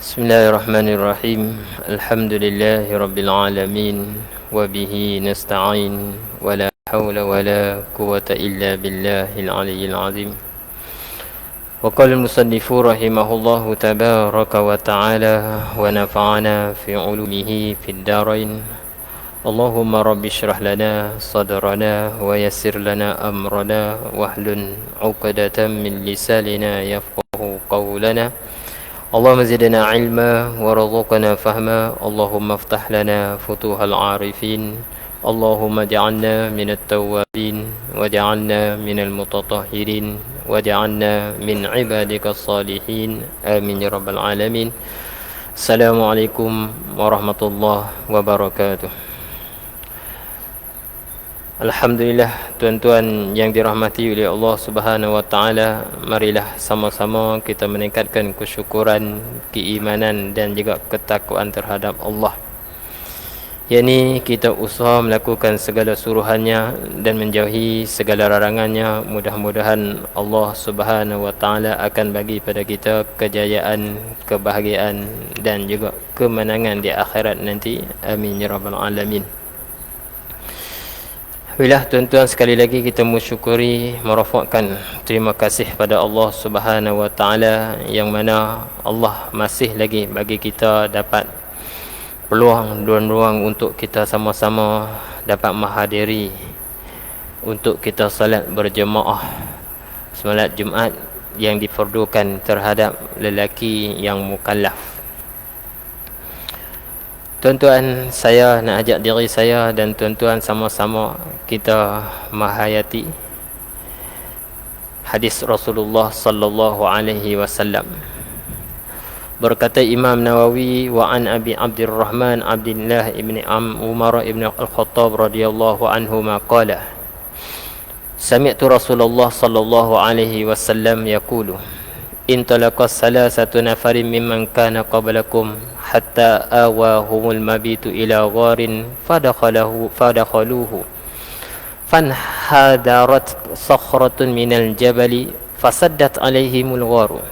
Bismillahirrahmanirrahim. Alhamdulillahi rabbil alamin wa bihi nasta'in wa la hawla wa la quwwata illa billahil aliyyil azim. Wa qala al-musannifu rahimahullahu tabaraka wa ta'ala wa nafa'ana fi 'ulumihi fid darain. Allahumma rabbi shrah lana sadrana wa yassir lana amrana wahlul 'uqdatam min lisanina yafqahu qawlana. Allahumma zidna ilma warzuqna fahma. Allahumma aftah lana futuhal arifin. Allahumma ja'alna minat tawwabin waj'alna minal mutatahhirin waj'alna min ibadikas salihin. Amin ya rabbal alamin. Assalamualaikum warahmatullahi wabarakatuh. Alhamdulillah, tuan-tuan yang dirahmati oleh Allah Subhanahu wa taala, marilah sama-sama kita meningkatkan kesyukuran, keimanan dan juga ketakwaan terhadap Allah. Yakni kita usaha melakukan segala suruhannya dan menjauhi segala larangannya. Mudah-mudahan Allah Subhanahu wa taala akan bagi pada kita kejayaan, kebahagiaan dan juga kemenangan di akhirat nanti. Amin ya rabbal alamin. Alhamdulillah, tuan-tuan, sekali lagi kita mensyukuri, merafakkan terima kasih pada Allah Subhanahu wa taala yang mana Allah masih lagi bagi kita dapat peluang dan ruang untuk kita sama-sama dapat menghadiri untuk kita salat berjemaah salat Jumaat yang difardukan terhadap lelaki yang mukallaf. Tuan-tuan, saya nak ajak diri saya dan tuan-tuan sama-sama kita menghayati hadis Rasulullah sallallahu alaihi wasallam. Berkata Imam Nawawi, wa an Abi Abdurrahman Abdullah ibn Umar ibn Al-Khattab radhiyallahu anhuma qala sami'tu Rasulullah sallallahu alaihi wasallam yaqulu intalaqa salasatu nafarin mimman kana qablakum hatta awahumul mabitu ila gharin fadakhaluhu fanhadarat sakhratun minal jabali fasaddat alaihimul gharu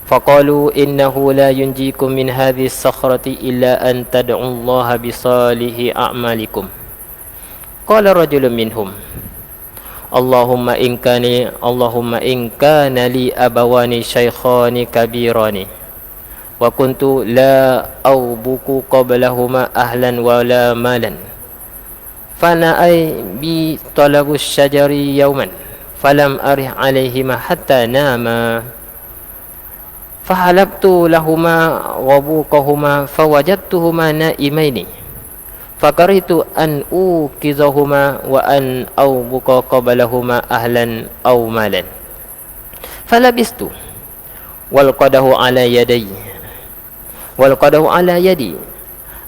faqalu innahu la yunjikum min hadhihi sakhrati illa an tad'u Allah bisalihi a'malikum. Qala rajulun minhum Allahumma in kana li abawani shaykhani kabirani wa kuntu la awbuku qablahuma ahlan wa la malan fana'ay bi talabu syajari yawman falam arih alayhima hatta nama fahalabtu lahuma wabuqahuma fawajadtuhuma naimaini fakaritu an ukizahuma wa an awbuqa qablahuma ahlan aw malan falabistu wal qadahu ala yadi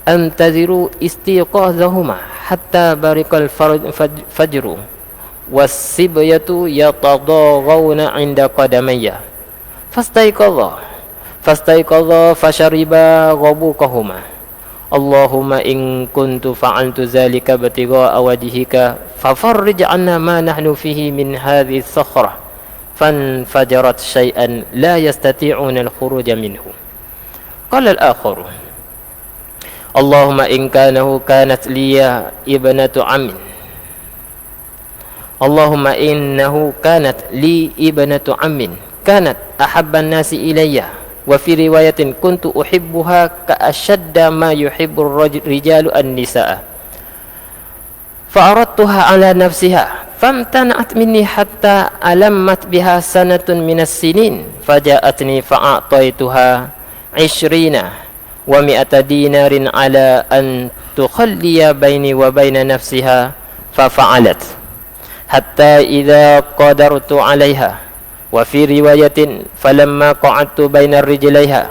antaziru istiqazahuma hatta barikal fajru was-sibyatu yatadaghawna 'inda qadamayya fastayqadha fashariba ghabuqahuma. Allahumma in kuntu fa'altu zalika batigha'a wajhika fafarrij 'anna ma nahnu fihi min hadhihi as-sakhrah fanfajarat shay'an la yastati'una al-khuruja minhu. Qala al-akharu Allahumma in kanat liya ibnatu ammin Allahumma innahu kanat li ibnatu ammin kanat ahabba an-nasi ilayya wa fi riwayatin kuntu uhibbuha ka ashadda ma yuhibbu ar-rijalu an-nisaa fa aradtuha ala nafsiha famtana'at minni hatta alammat biha sanatun minas sinin faja'atni fa'ataituha 20 wa 100 dinarin ala an tukhalliya baini wa baina nafsiha fa fa'alat hatta idza qadartu 'alayha wa fi riwayatin falamma qa'adtu bainar rijlaiha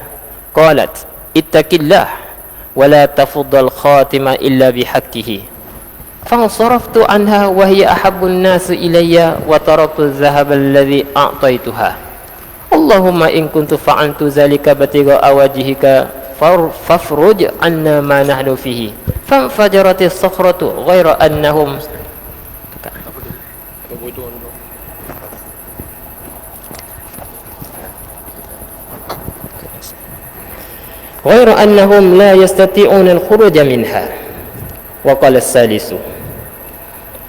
qalat ittaqillah wa la tafuddal khatima illa bihaqqihi fansaraftu anha wa hiya ahabbun nas ilayya wa taraktu adh-dhahaba alladhi a'taytuha. Allahumma in kuntu fa'altu zalika batigha'a wajhika fafruj 'anna ma nahnu fihi fanfajaratis sakhratu ghaira annahum غير أنهم لا يستطيعون الخروج منها. وقال الثالث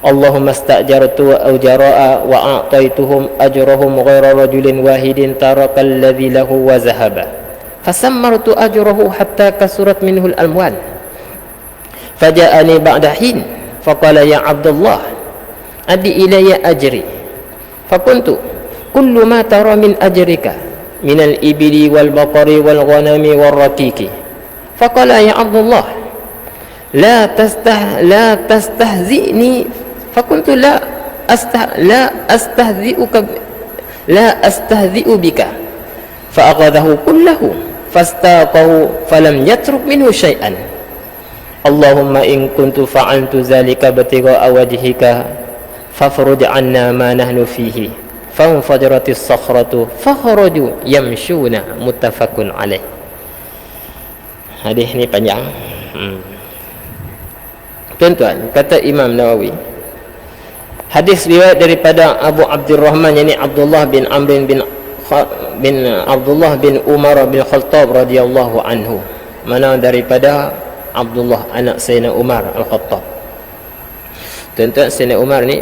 اللهم استأجرت وأجراء وأعطيتهم أجرهم غير رجل واحد ترك الذي له وذهب فسمرت أجره حتى كثرت منه الأموال فجاءني بعد حين فقال يا عبد الله أدي إلي أجري فقلت كل ما ترى من أجرك من الإبل والبقر والغنم والركيك فقال يا عبد الله لا تستهزئني فقلت لا أستهزئ بك فأخذه كله فاستاقه فلم يترك منه شيئا اللهم إن كنت فعلت ذلك ابتغاء وجهك فافرج عنا ما نحن فيه فانفجرت الصخرة فخرجوا يمشون متفق عليه. Hadis ni panjang. Tuan-tuan, kata Imam Nawawi, hadis riwayat daripada Abu Abdurrahman, yakni Abdullah bin Amr bin Abdullah bin Umar bin Khattab radhiyallahu anhu. Mana daripada Abdullah anak Sayyidina Umar Al-Khattab. Tuan-tuan, Sayyidina Umar ni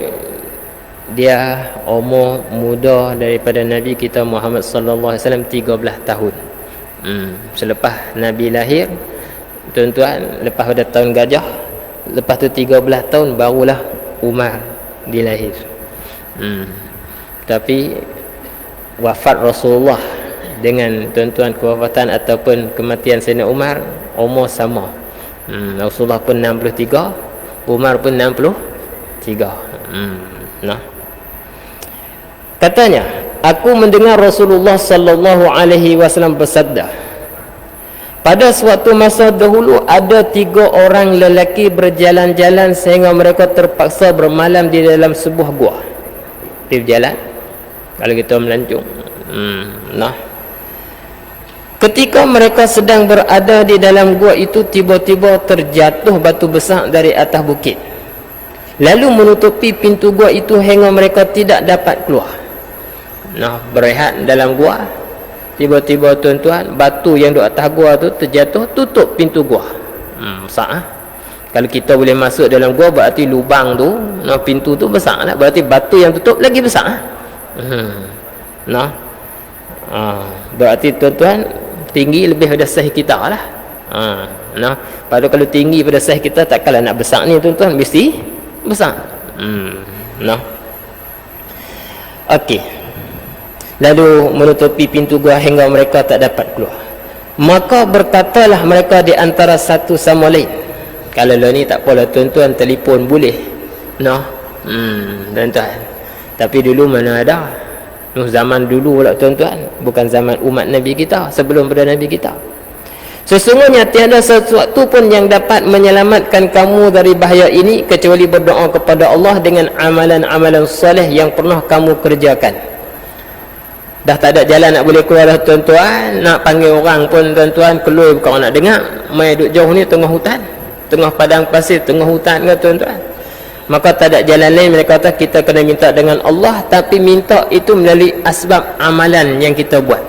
dia umur muda daripada Nabi kita Muhammad sallallahu alaihi wasallam 13 tahun. Selepas Nabi lahir, tuan-tuan, lepas pada tahun gajah, lepas tu 13 tahun barulah Umar dilahir. Tapi wafat Rasulullah dengan tuan-tuan kewafatan ataupun kematian Sayyidina Umar umur sama. Rasulullah pun 63, Umar pun 63. Nah. Katanya, aku mendengar Rasulullah sallallahu alaihi wasallam bersabda, pada suatu masa dahulu ada 3 orang lelaki berjalan-jalan sehingga mereka terpaksa bermalam di dalam sebuah gua. Dia berjalan, kalau kita melancong. Nah. Ketika mereka sedang berada di dalam gua itu, tiba-tiba terjatuh batu besar dari atas bukit, lalu menutupi pintu gua itu hingga mereka tidak dapat keluar. Nah, berehat dalam gua, tiba-tiba tuan-tuan, batu yang di atas gua tu terjatuh, tutup pintu gua. Besar. Kalau kita boleh masuk dalam gua, berarti lubang tu, nah, pintu tu besar lah. Berarti batu yang tutup lagi besar. Nah, berarti tuan-tuan, tinggi lebih pada saiz kita lah. Nah, pada kalau tinggi pada saiz kita, takkanlah nak besar ni tuan-tuan, mesti besar. Nah, okey. Lalu menutupi pintu gua hingga mereka tak dapat keluar. Maka berkatalah mereka di antara satu sama lain. Kalau lah ni tak apalah tuan-tuan, telefon boleh. Nah, tuan-tuan. Tapi dulu mana ada. Zaman dulu pula tuan-tuan, bukan zaman umat Nabi kita, sebelum pada Nabi kita. Sesungguhnya tiada sesuatu pun yang dapat menyelamatkan kamu dari bahaya ini kecuali berdoa kepada Allah dengan amalan-amalan soleh yang pernah kamu kerjakan. Dah tak ada jalan nak boleh keluar dah tuan-tuan, nak panggil orang pun tuan-tuan keluar bukan orang nak dengar. Mai duduk jauh ni tengah hutan, tengah padang pasir, tengah hutan ke tuan-tuan. Maka tak ada jalan lain, mereka kata kita kena minta dengan Allah, tapi minta itu melalui asbab amalan yang kita buat.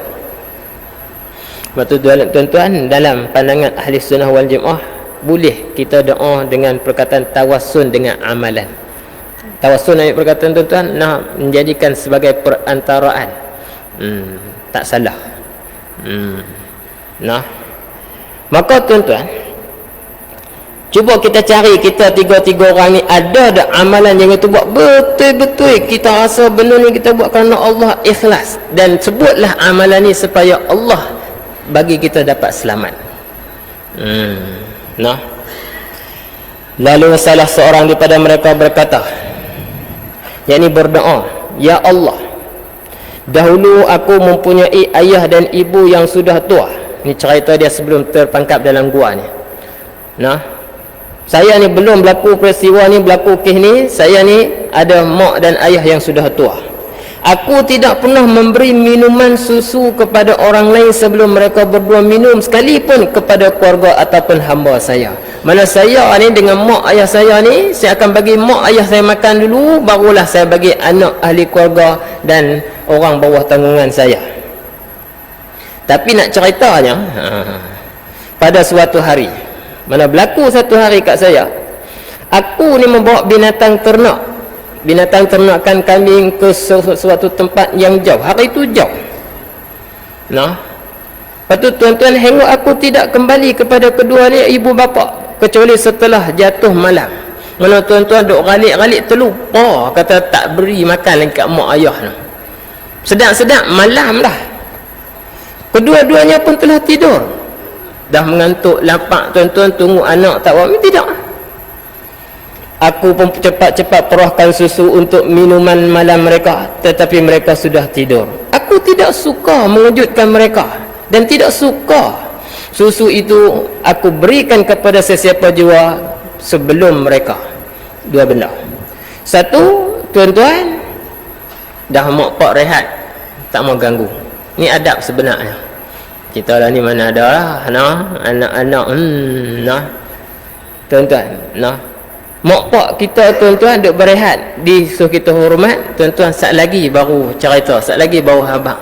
Sebab tu tuan-tuan, dalam pandangan ahli sunnah wal jamaah, boleh kita doa dengan perkataan tawassul dengan amalan. Tawassul dengan perkataan tuan-tuan nak menjadikan sebagai perantaraan. Tak salah. Nah, maka tuan-tuan, cuba kita cari, kita 3 orang ni ada tak amalan yang kita buat betul-betul kita rasa benda ni kita buat kerana Allah ikhlas, dan sebutlah amalan ni supaya Allah bagi kita dapat selamat. Nah, lalu salah seorang daripada mereka berkata, yakni berdoa, ya Allah, dahulu aku mempunyai ayah dan ibu yang sudah tua. Ni cerita dia sebelum terperangkap dalam gua ni. Nah, saya ni belum berlaku peristiwa ni, berlaku kes ni, saya ni ada mak dan ayah yang sudah tua. Aku tidak pernah memberi minuman susu kepada orang lain sebelum mereka berdua minum, sekalipun kepada keluarga ataupun hamba saya. Mana saya ni dengan mak ayah saya ni, saya akan bagi mak ayah saya makan dulu, barulah saya bagi anak ahli keluarga dan orang bawah tanggungan saya. Tapi nak ceritanya, pada suatu hari, mana berlaku satu hari kat saya, aku ni membawa binatang ternakan kambing ke suatu tempat yang jauh. Hari itu jauh. Nah, lepas tu tuan-tuan, hingga aku tidak kembali kepada kedua ni ibu bapa kecuali setelah jatuh malam. Mana tuan-tuan duk galik-galik terlupa kata tak beri makan lagi kat mak ayah ni. Sedap-sedap malam dah. Kedua-duanya pun telah tidur. Dah mengantuk, lapar, tuan-tuan tunggu anak tak buat. Tidak. Aku pun cepat-cepat perahkan susu untuk minuman malam mereka, tetapi mereka sudah tidur. Aku tidak suka mengejutkan mereka dan tidak suka susu itu aku berikan kepada sesiapa jua sebelum mereka. Dua benda. Satu, tuan-tuan, dah mak pak rehat, tak mau ganggu. Ni adab sebenarnya. Kita lah ni mana ada lah, nah, anak-anak, nah, tuan-tuan, nah, mak pak kita tuan-tuan duk berehat, disuruh kita hormat, tuan-tuan, sat lagi baru cerita, sat lagi baru habaq.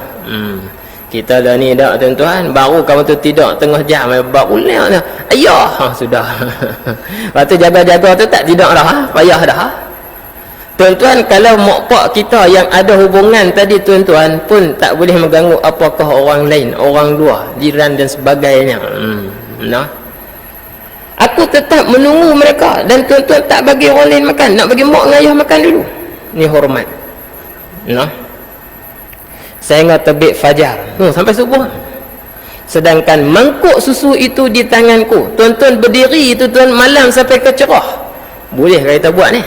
Kita dah ni dak tuan-tuan, baru kamu tu tidur tengah jam, baru lihat dah, ayah, sudah. Lepas tu jaga-jaga tu tak tidur dah, payah dah. Tuan-tuan, kalau mak pak kita yang ada hubungan tadi tuan-tuan pun tak boleh mengganggu apakah orang lain, orang luar, jiran dan sebagainya. Nah, aku tetap menunggu mereka dan tuan-tuan tak bagi orang lain makan, nak bagi mak dengan ayah makan dulu. Ni hormat. Nah, sehingga terbit fajar, sampai subuh. Sedangkan mangkuk susu itu di tanganku, tuan-tuan berdiri itu tuan malam sampai ke cerah. Boleh kita buat ni?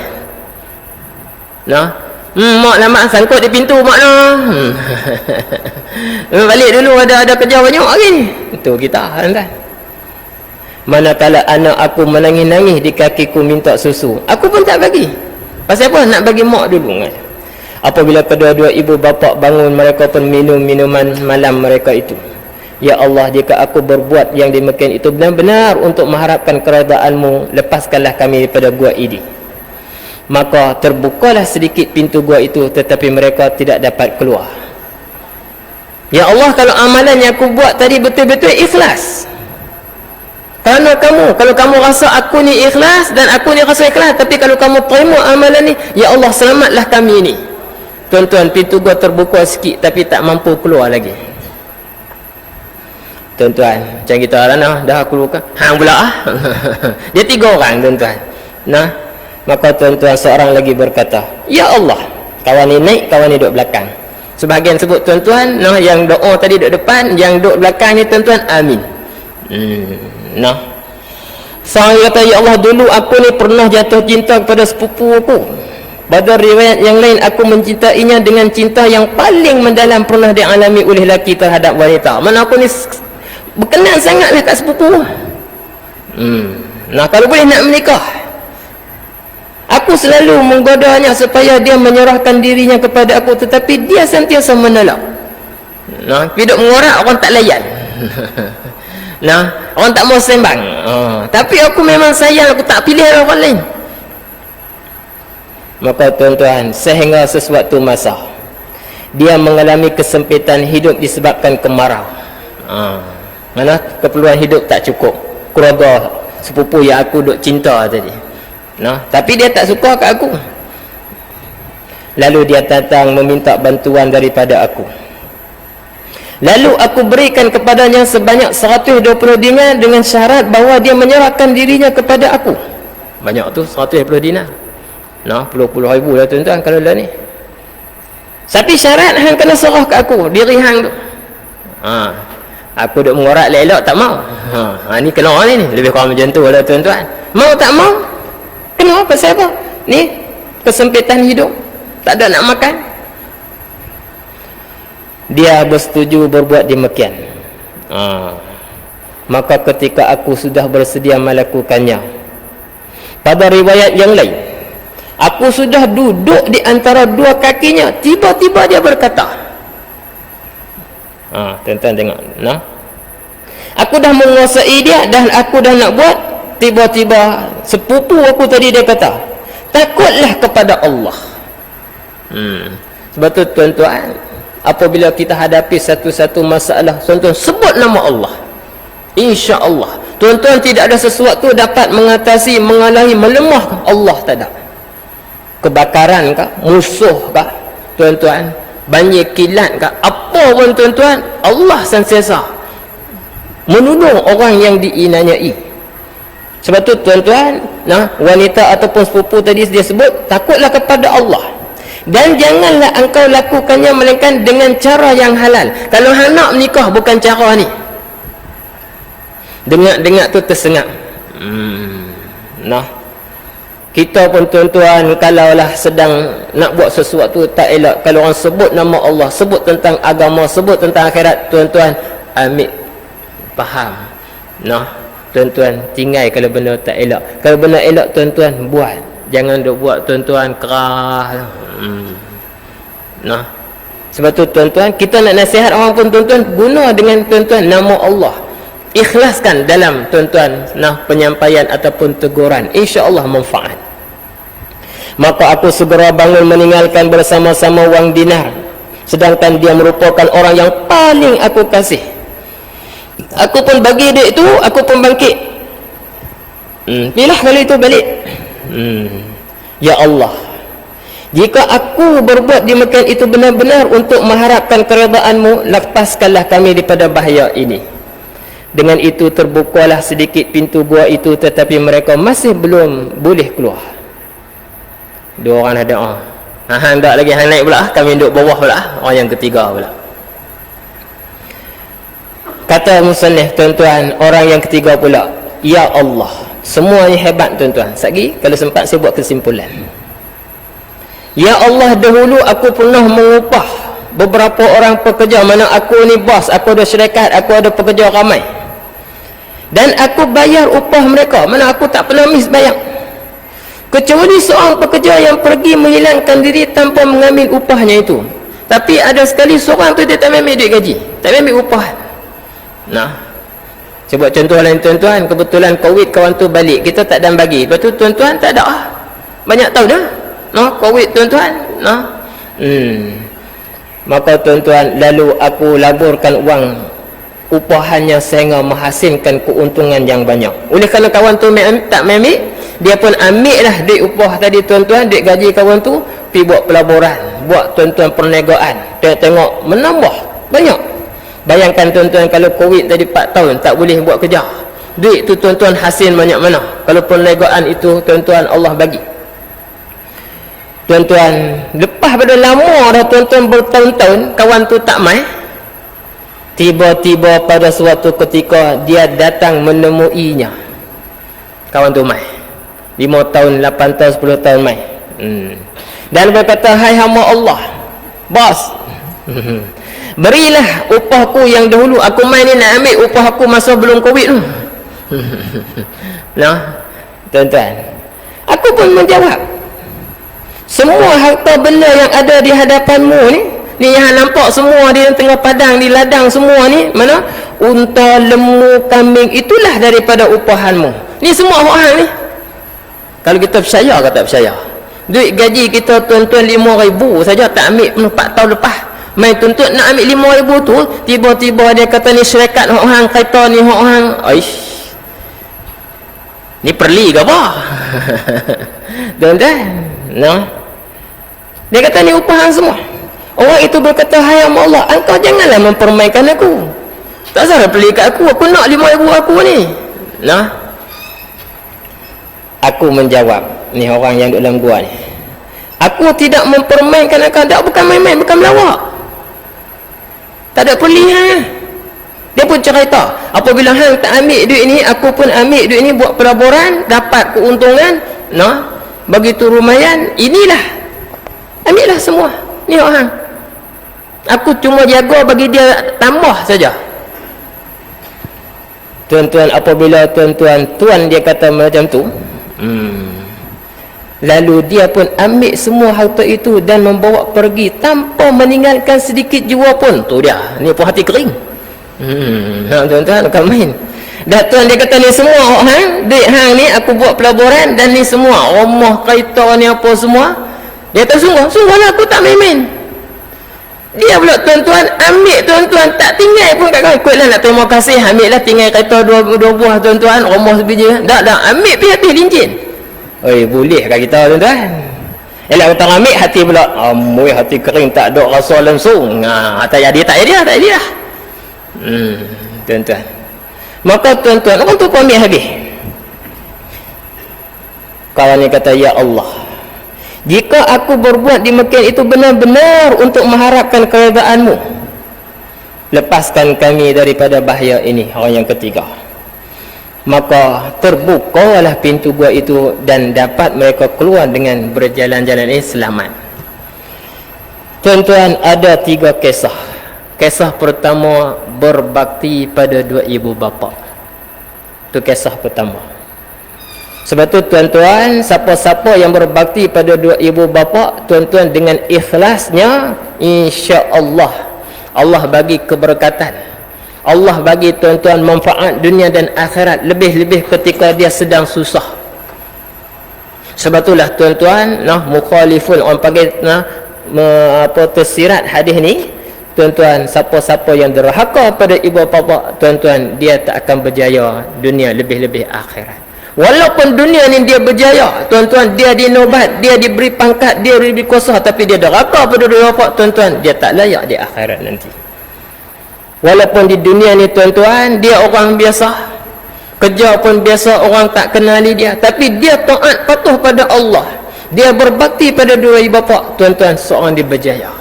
Nah, mak lama sangkut di pintu mak noh. Balik dulu ada kerja banyak lagi ni. Itu kita tuan-tuan. Manakala anak aku menangis-nangis di kakiku minta susu, aku pun tak bagi. Pasal apa? Nak bagi mak dulu. Apabila kedua-dua ibu bapa bangun, mereka pun minum minuman malam mereka itu. Ya Allah, jika aku berbuat yang demikian itu benar-benar untuk mengharapkan keredaanmu, lepaskanlah kami daripada gua ini. Maka terbukalah sedikit pintu gua itu, tetapi mereka tidak dapat keluar. Ya Allah, kalau amalan yang aku buat tadi betul-betul ikhlas, kerana kamu, kalau kamu rasa aku ni ikhlas dan aku ni rasa ikhlas, tapi kalau kamu terima amalan ni, ya Allah, selamatlah kami ni. Tuan-tuan, pintu gua terbuka sikit tapi tak mampu keluar lagi. Tuan-tuan, macam kita lah, dah keluar hang pula dia 3 orang tuan-tuan. Nah, maka tuan-tuan seorang lagi berkata, ya Allah, kawan ni naik, kawan ni duduk belakang. Sebahagian sebut tuan-tuan, nah, yang doa tadi duduk depan, yang duduk belakang ni tuan-tuan, amin. Nah, seorang kata, ya Allah, dulu aku ni pernah jatuh cinta kepada sepupu aku. Pada riwayat yang lain, aku mencintainya dengan cinta yang paling mendalam pernah dialami oleh lelaki terhadap wanita. Mana aku ni berkenan sangatlah kat sepupu. Nah, kalau boleh nak menikah, aku selalu menggodanya supaya dia menyerahkan dirinya kepada aku, tetapi dia sentiasa menolak. Nah, hidup mengorak, orang tak layan. Nah, orang tak mau sembang. Tapi aku memang sayang, aku tak pilih orang lain. Maka tuan-tuan, sehingga sesuatu masa dia mengalami kesempitan hidup disebabkan kemarau. Mana keperluan hidup tak cukup, keluarga sepupu yang aku duk cinta tadi. Nah, tapi dia tak suka kat aku. Lalu dia datang meminta bantuan daripada aku. Lalu aku berikan kepadanya sebanyak 120 dinar dengan syarat bahawa dia menyerahkan dirinya kepada aku. Banyak tu 120 dinar. Nah, puluh-puluh ribu lah tuan-tuan kalau dah ni. Tapi syarat hang kena serah kat aku, diri hang tu. Aku duk mengorak elok tak mau. Ni kena ni lebih kurang macam tu lah tuan-tuan. Mau tak mau? Kenapa? Pasal apa? Ni kesempitan hidup, tak ada nak makan. Dia bersetuju berbuat demikian. Maka ketika aku sudah bersedia melakukannya, pada riwayat yang lain, aku sudah duduk di antara dua kakinya, tiba-tiba dia berkata, tuan-tuan tengok, nah, aku dah menguasai dia dan aku dah nak buat. Tiba-tiba sepupu aku tadi dia kata, takutlah kepada Allah. Sebab tu tuan-tuan, apabila kita hadapi satu-satu masalah, tuan-tuan sebut nama Allah, insya-Allah. Tuan-tuan, tidak ada sesuatu dapat mengatasi, mengalahi, melemah Allah, tak ada. Kebakaran kah, musuh kah, tuan-tuan, banjir kilat kah, apa pun tuan-tuan, Allah sentiasa menolong orang yang diinanyai. Sebab tu tuan-tuan, wanita ataupun sepupu tadi dia sebut, takutlah kepada Allah, dan janganlah engkau lakukannya melainkan dengan cara yang halal. Kalau hang nak menikah bukan cara ni, dengar-dengar tu tersengat. Kita pun tuan-tuan, kalaulah sedang nak buat sesuatu tak elok, kalau orang sebut nama Allah, sebut tentang agama, sebut tentang akhirat, tuan-tuan ambil faham. Tuan-tuan, tinggal kalau benda tak elok. Kalau benda elok, tuan-tuan buat. Jangan duk buat tuan-tuan kerah. Sebab tu tuan-tuan, kita nak nasihat orang pun tuan-tuan, guna dengan tuan-tuan nama Allah. Ikhlaskan dalam tuan-tuan penyampaian ataupun teguran, insya-Allah manfaat. Maka aku segera bangun meninggalkan bersama-sama wang dinar, sedangkan dia merupakan orang yang paling aku kasih. Aku pun bagi duit itu, aku pun bangkit. Pilih kali itu balik. Ya Allah, jika aku berbuat di Mekah itu benar-benar untuk mengharapkan keredaan-Mu, lepaskanlah kami daripada bahaya ini. Dengan itu terbukalah sedikit pintu gua itu, tetapi mereka masih belum boleh keluar. Dua orang ada doa. Hang tak lagi, hang naik pula, kami duduk bawah pula, orang yang ketiga pula. Kata musannif tuan-tuan, orang yang ketiga pula, ya Allah, semuanya hebat tuan-tuan. Sekali kalau sempat saya buat kesimpulan. Ya Allah, dahulu aku pernah mengupah beberapa orang pekerja, mana aku ni bos, aku ada syarikat, aku ada pekerja ramai, dan aku bayar upah mereka, mana aku tak pernah miss bayar, kecuali seorang pekerja yang pergi menghilangkan diri tanpa mengambil upahnya itu. Tapi ada sekali seorang tu dia tak ambil duit gaji, tak ambil upah. Saya buat contoh lain tuan-tuan. Kebetulan Covid kawan tu balik, kita tak dan bagi. Lepas tu tuan-tuan tak ada banyak tahu dah Covid tuan-tuan. Maka tuan-tuan, lalu aku laburkan wang upahannya sehingga menghasilkan keuntungan yang banyak. Oleh kerana kawan tu tak ambil, dia pun ambil lah duit upah tadi tuan-tuan, duit gaji kawan tu, pergi buat pelaburan, buat tuan-tuan perniagaan. Tengok menambah banyak. Bayangkan tuan-tuan, kalau Covid tadi 4 tahun tak boleh buat kerja, duit tu tuan-tuan hasil banyak mana. Kalau perniagaan itu tuan-tuan Allah bagi. Tuan-tuan, lepas pada lama dah tuan-tuan, bertahun-tahun kawan tu tak mai, tiba-tiba pada suatu ketika dia datang menemuinya. Kawan tu mai 5 tahun, 8 tahun, 10 tahun mai. Dan berkata, hai hamba Allah, bos, berilah upahku yang dahulu aku main ni, nak ambil upah aku masa belum Covid tu. Tuan-tuan, aku pun menjawab, semua harta benda yang ada di hadapanmu ni yang nampak semua di tengah padang, di ladang semua ni, mana unta, lembu, kambing, itulah daripada upahanmu. Ni semua orang ni. Kalau kita percaya ke tak percaya, duit gaji kita tuan-tuan 5,000 saja tak ambil 4 tahun lepas, main tuntut nak ambil 5,000 tu, tiba-tiba dia kata ni syarikat orang kereta ni orang, aish, ni perli ke apa? Tuan-tuan, dia kata ni upahan semua. Orang itu berkata, hai Allah, engkau janganlah mempermainkan aku, tak salah perli kat aku nak 5,000 aku ni. Aku menjawab, ni orang yang duduk dalam gua ni, aku tidak mempermainkan engkau, tak, bukan main-main, bukan melawak, tak ada perlihan. Dia pun cerita, apabila hang tak ambil duit ni, aku pun ambil duit ni buat pelaburan, dapat keuntungan, begitu lumayan, inilah, ambillah semua ni orang, aku cuma jaga bagi dia tambah saja. Tuan-tuan, apabila tuan dia kata macam tu, lalu dia pun ambil semua harta itu dan membawa pergi tanpa meninggalkan sedikit jua pun. Tu dia, ni pun hati kering. Tuan-tuan, bukan main. Dan tuan dia kata, ni semua duit hang ni aku buat pelaburan, dan ni semua rumah, kereta ni apa semua. Dia kata, sungguh lah aku tak main-main. Dia pula tuan-tuan ambil tuan-tuan, tak tinggal pun kat kau. Ikutlah nak terima kasih, ambil lah, tinggal kereta dua buah tuan-tuan, rumah sebiji. Tak ambil pergi habis lincin. Oi, boleh kat kita tuan-tuan. Elak kata ambil hati pula, amoi hati kering, tak ada rasa langsung. Tak jadi lah. Tuan-tuan, maka tuan-tuan orang tu pun ambil habis. Kawan ni kata, ya Allah, jika aku berbuat di Mekah itu benar-benar untuk mengharapkan keredaanmu, lepaskan kami daripada bahaya ini. Orang yang ketiga, maka terbukalah pintu gua itu dan dapat mereka keluar dengan berjalan-jalan ini selamat. Tuan-tuan, ada 3 kisah. Kisah pertama, berbakti pada 2 ibu bapa. Itu kisah pertama. Sebab tu tuan-tuan, siapa-siapa yang berbakti pada 2 ibu bapa, tuan-tuan, dengan ikhlasnya, insya-Allah Allah bagi keberkatan. Allah bagi tuan-tuan manfaat dunia dan akhirat, lebih-lebih ketika dia sedang susah. Sebab itulah tuan-tuan, mukhalifun, orang panggil tersirat hadis ni, tuan-tuan, siapa-siapa yang derhaka pada ibu bapa, tuan-tuan, dia tak akan berjaya dunia, lebih-lebih akhirat. Walaupun dunia ni dia berjaya, tuan-tuan, dia dinobat, dia diberi pangkat, dia diberi kuasa, tapi dia derhaka pada ibu bapa, tuan-tuan, dia tak layak di akhirat nanti. Walaupun di dunia ni tuan-tuan, dia orang biasa, kerja pun biasa, orang tak kenali dia, tapi dia taat patuh pada Allah, dia berbakti pada 2 ibu bapa, tuan-tuan, seorang dia berjaya.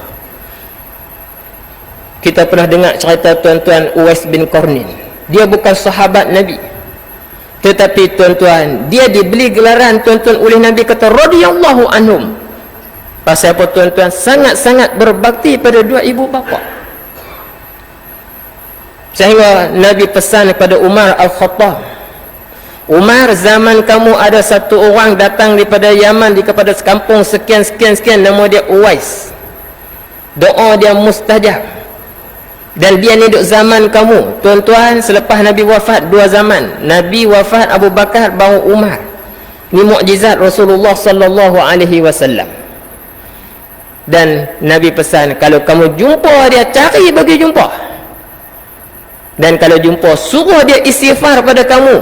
Kita pernah dengar cerita tuan-tuan Uwais bin Qarnin. Dia bukan sahabat Nabi, tetapi tuan-tuan, dia diberi gelaran tuan-tuan oleh Nabi, kata radhiyallahu anhum. Pasal apa tuan-tuan? Sangat-sangat berbakti pada 2 ibu bapa. Sehingga Nabi pesan kepada Umar Al-Khattab, Umar, zaman kamu ada satu orang datang daripada Yaman, kepada kampung sekian, nama dia Uwais. Doa dia mustajab. Dan dia ni duduk zaman kamu, tuan-tuan. Selepas Nabi wafat 2 zaman, Nabi wafat, Abu Bakar, baru Umar. Ni mukjizat Rasulullah sallallahu alaihi wasallam. Dan Nabi pesan, kalau kamu jumpa dia, cari bagi jumpa. Dan kalau jumpa, suruh dia istighfar pada kamu,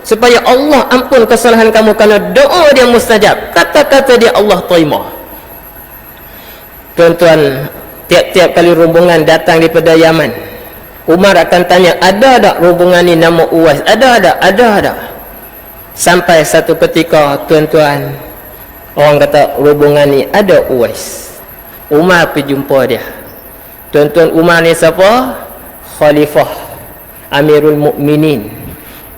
supaya Allah ampun kesalahan kamu, kerana doa dia mustajab, kata-kata dia Allah terima. Tuan-tuan, tiap-tiap kali rombongan datang daripada Yaman, Umar akan tanya, ada tak rombongan ni nama Uwais? Ada. Sampai satu ketika, tuan-tuan, orang kata rombongan ni ada Uwais. Umar pergi jumpa dia. Tuan-tuan, Umar ni siapa? Khalifah, Amirul Mukminin.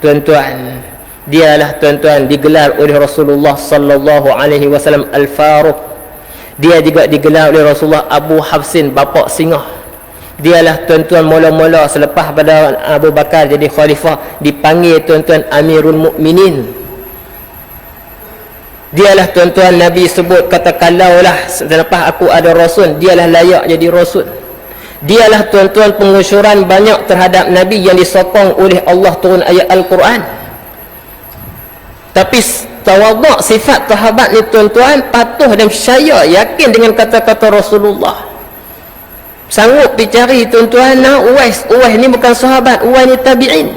Tuan-tuan, dialah tuan-tuan digelar oleh Rasulullah sallallahu alaihi wasallam Al-Faruq. Dia juga digelar oleh Rasulullah Abu Hafsin, bapa singa. Dialah tuan-tuan mula-mula selepas pada Abu Bakar jadi khalifah, dipanggil tuan-tuan Amirul Mukminin. Dialah tuan-tuan Nabi sebut, kata kalaulah selepas aku ada rasul, dialah layak jadi rasul. Dialah tuan-tuan pengusyuran banyak terhadap Nabi yang disokong oleh Allah turun ayat Al-Quran. Tapi tawaduk sifat sahabat ni tuan-tuan, patuh dan percaya, yakin dengan kata-kata Rasulullah. Sanggup dicari tuan-tuan, Uwais ni bukan sahabat, Uwais ni tabi'in.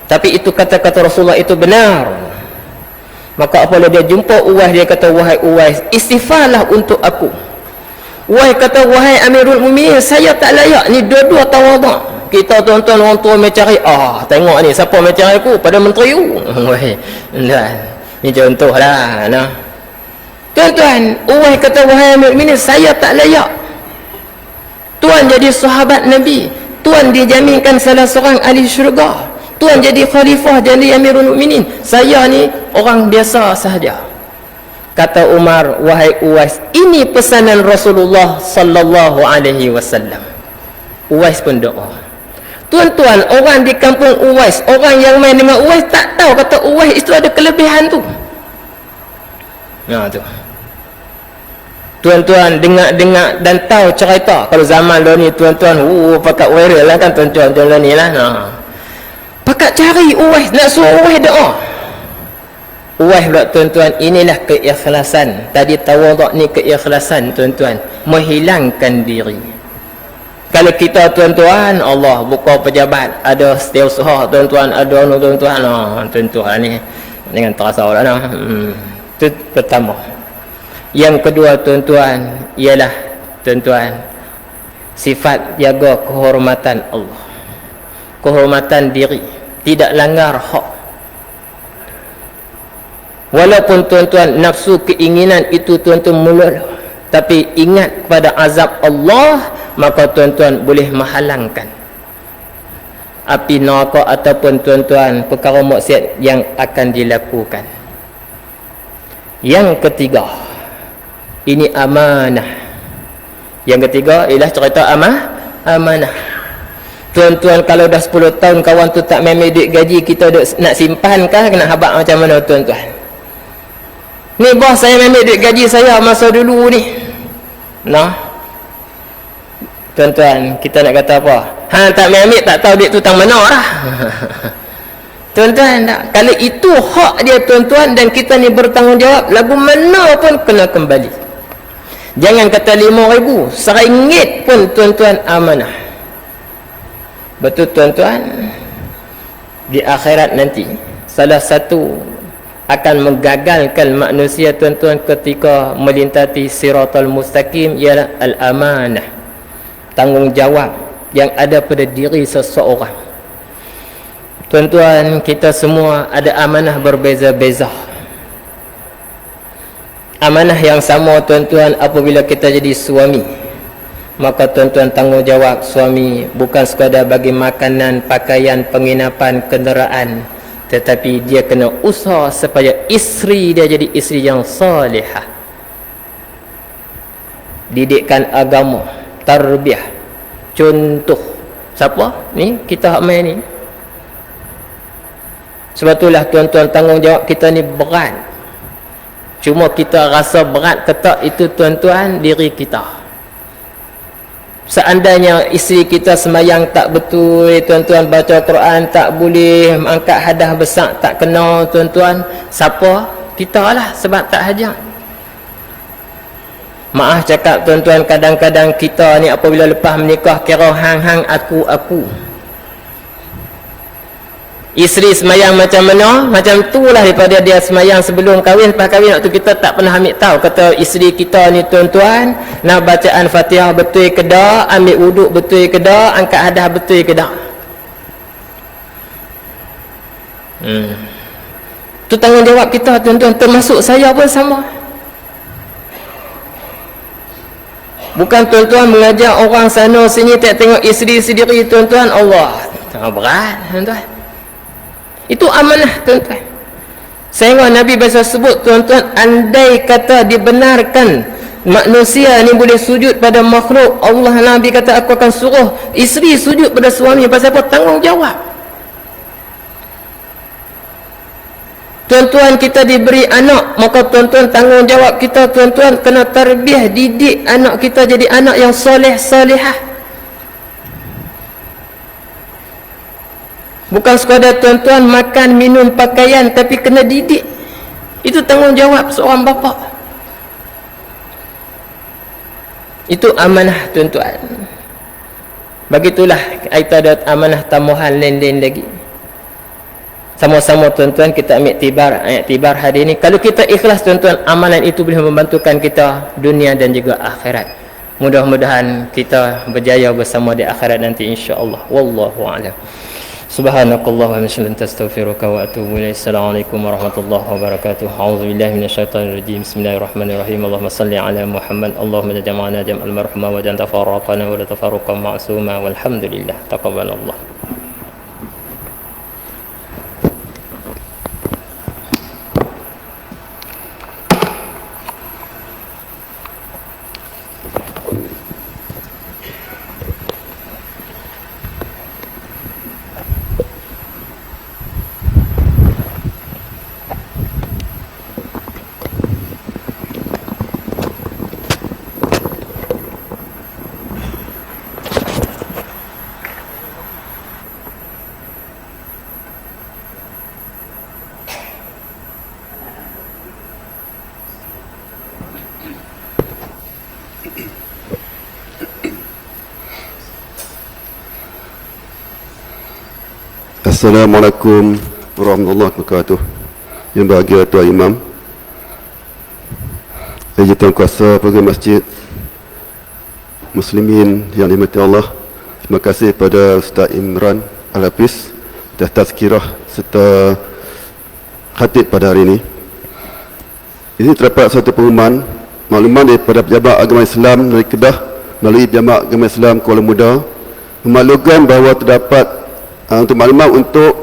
Tapi itu kata-kata Rasulullah itu benar. Maka apabila dia jumpa Uwais, dia kata, wahai Uwais, istighfarlah untuk aku. Uwais kata, wahai Amirul Mukminin, saya tak layak. Ni dua-dua tawaduk. Kita tuan-tuan orang tua mencari, tengok ni siapa mencari aku pada menteri you. Ni contoh lah. Tuan-tuan, Uwais kata, wahai Amirul Mukminin, saya tak layak. Tuan jadi sahabat Nabi, Tuan dijaminkan salah seorang ahli syurga, Tuan jadi khalifah, jadi Amirul Mukminin, saya ni orang biasa sahaja. Kata Umar, wahai Uwais, ini pesanan Rasulullah sallallahu alaihi wasallam. Uwais pun doa. Tuan-tuan, orang di kampung Uwais, orang yang main dengan Uwais tak tahu kata Uwais itu ada kelebihan tu. Tu. Tuan-tuan dengar dan tahu cerita. Kalau zaman dulu ni tuan-tuan, pakat viral lah kan tuan-tuan ni lah. Pakat cari Uwais, nak suruh Uwais doa. Wah pula tuan-tuan, inilah keikhlasan. Tadi tawaduk ni keikhlasan tuan-tuan, menghilangkan diri. Kalau kita tuan-tuan, Allah buka pejabat, ada setiausaha tuan-tuan, ada tuan-tuan, tuan-tuan ni dengan terasa lah. Itu pertama. Yang kedua tuan-tuan, ialah tuan-tuan, sifat jaga kehormatan Allah, kehormatan diri, tidak langgar hak. Walaupun tuan-tuan nafsu keinginan itu tuan-tuan mula, tapi ingat kepada azab Allah, maka tuan-tuan boleh menghalangkan api neraka ataupun tuan-tuan perkara maksiat yang akan dilakukan. Yang ketiga, ini amanah. Yang ketiga ialah cerita amanah. Tuan-tuan, kalau dah 10 tahun kawan tu tak memang duit gaji, kita nak simpan kah, kena habaq macam mana tuan-tuan? Ni bos saya ambil duit gaji saya masa dulu ni. Nah, tuan-tuan, kita nak kata apa? Tak ambil, tak tahu duit tu tang mana lah. Tuan-tuan, tak. Kalau itu hak dia tuan-tuan, dan kita ni bertanggungjawab, lagu mana pun kena kembali. Jangan kata 5,000, RM1 pun tuan-tuan amanah. Betul tuan-tuan, di akhirat nanti salah satu akan menggagalkan manusia tuan-tuan ketika melintasi siratal mustaqim ialah al-amanah, tanggungjawab yang ada pada diri seseorang. Tuan-tuan, kita semua ada amanah berbeza-beza. Amanah yang sama tuan-tuan, apabila kita jadi suami, maka tuan-tuan tanggungjawab suami bukan sekadar bagi makanan, pakaian, penginapan, kenderaan, tetapi dia kena usaha supaya isteri dia jadi isteri yang salihah. Didikan agama, tarbiyah, contoh. Siapa? Ni kita hak main ni. Sebab itulah tuan-tuan, tanggungjawab kita ni berat. Cuma kita rasa berat ke tak, itu tuan-tuan diri kita. Seandainya isteri kita sembahyang tak betul tuan-tuan, baca Quran tak boleh, angkat hadas besar tak kena tuan-tuan, siapa? Kita lah, sebab tak hajat. Maaf cakap tuan-tuan, kadang-kadang kita ni apabila lepas menikah kira hang-hang aku-aku. Isteri semayang macam mana, macam tu lah daripada dia semayang sebelum kahwin. Lepas kahwin waktu kita tak pernah ambil tahu, kata isteri kita ni tuan-tuan, nak bacaan Fatihah betul ke tak, ambil wuduk betul ke tak, angkat hadas betul ke tak. Tu tanggungjawab kita tuan-tuan, termasuk saya pun sama. Bukan tuan-tuan mengajar orang sana sini tak tengok isteri sendiri tuan-tuan, Allah sangat berat tuan-tuan. Itu amanah tuan-tuan. Sehingga Nabi biasa sebut tuan-tuan, andai kata dibenarkan manusia ni boleh sujud pada makhluk, Allah Nabi kata aku akan suruh isteri sujud pada suami. Pasal apa? Tanggungjawab. Tuan-tuan, kita diberi anak, maka tuan-tuan tanggungjawab kita tuan-tuan kena tarbiyah, didik anak kita jadi anak yang soleh salihah. Bukan sekadar tuan-tuan makan, minum, pakaian, tapi kena didik. Itu tanggungjawab seorang bapa. Itu amanah tuan-tuan. Begitulah kita ada amanah tambahan lain-lain lagi. Sama-sama tuan-tuan kita ambil tibar hari ini. Kalau kita ikhlas tuan-tuan, amalan itu boleh membantukan kita dunia dan juga akhirat. Mudah-mudahan kita berjaya bersama di akhirat nanti insya-Allah. Wallahu a'lam. Subhanakallahumma wa bihamdika astaghfiruka wa atubu ilaik. Assalamualaikum warahmatullahi wabarakatuh. A'udzubillahi minasyaitonir rajim. Bismillahirrahmanirrahim. Allahumma shalli ala Muhammad. Allahumma jama'na jam'al marhuma wa ja'al tafarraqana wa la tafarruqan ma'suma. Walhamdulillah. Taqabbalallah. Assalamualaikum warahmatullahi wabarakatuh. Yang bahagia Tuan Imam, Jawatan Kuasa Program Masjid Muslimin yang dirahmati Allah, terima kasih kepada Ustaz Imran Al-Hafiz atas tazkirah serta khatib pada hari ini. Ini terdapat satu pengumuman makluman daripada Pejabat Agama Islam dari Kedah melalui Pejabat Agama Islam Kuala Muda memaklumkan bahawa terdapat untuk maklumat untuk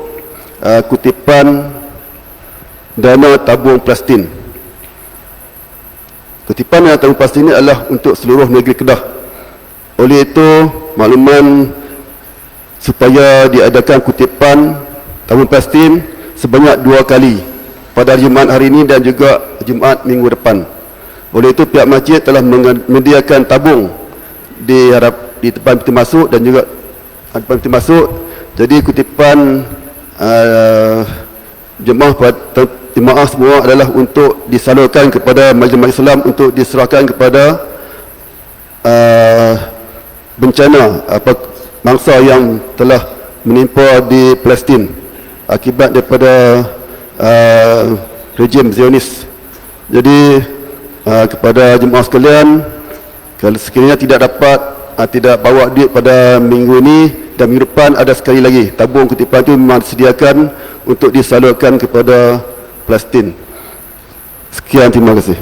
kutipan dana tabung Palestin. Kutipan dana tabung Palestin ini adalah untuk seluruh negeri Kedah. Oleh itu, makluman supaya diadakan kutipan tabung Palestin sebanyak 2 kali pada hari Jumaat hari ini dan juga Jumaat minggu depan. Oleh itu, pihak masjid telah menyediakan tabung di depan pintu masuk dan juga depan pintu masuk. Jadi kutipan jemaah semua adalah untuk disalurkan kepada majlis Islam untuk diserahkan kepada bencana mangsa yang telah menimpa di Palestin akibat daripada rejim Zionis. Jadi kepada jemaah sekalian, kalau sekiranya tidak bawa duit pada minggu ini dan minggu depan, ada sekali lagi tabung kutipan itu memang disediakan untuk disalurkan kepada Palestin. Sekian, terima kasih.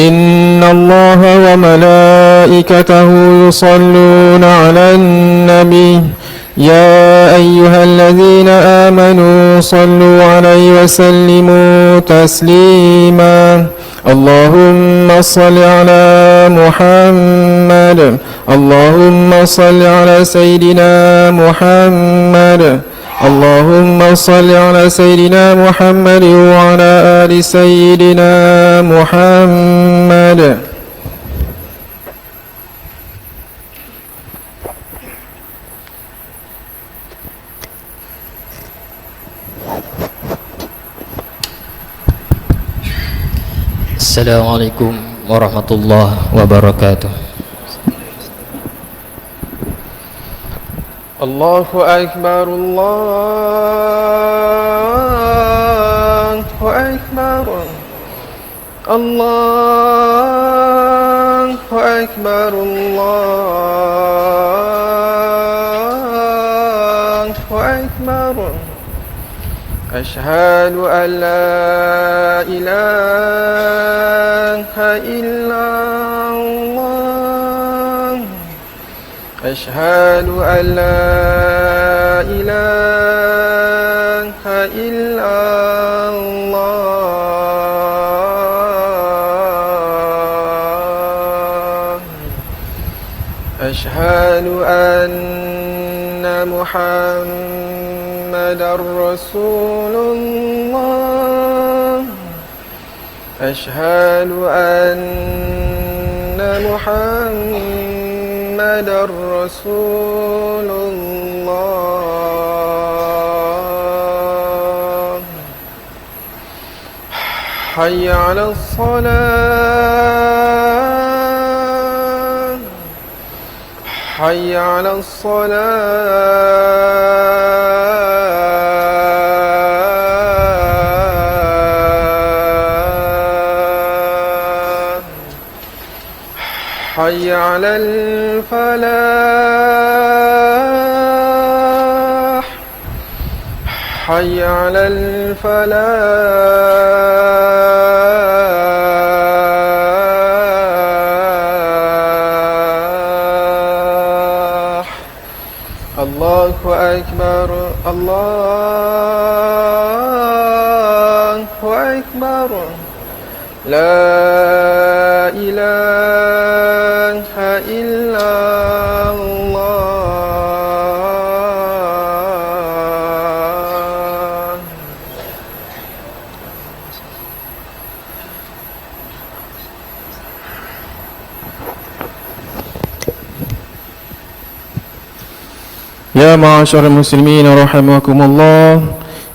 إن الله وملائكته يصلون على النبي يا أيها الذين آمنوا صلوا عليه وسلموا تسليما اللهم صل على محمد اللهم صل على سيدنا محمد اللهم صل على سيدنا محمد وعلى آل سيدنا محمد. Assalamualaikum warahmatullahi wabarakatuh. الله أكبر الله أكبر الله أكبر الله أكبر أشهد أن لا إله إلا الله أشهد أن لا إله إلا الله أشهد أن محمدا رسول الله أشهد أن محمدا رسول الله حي على الصلاة حي على الصلاة حي على الفلاح حي على الفلاح الله أكبر الله أكبر لا إله إلا الله. يا معشر المسلمين رحمكم الله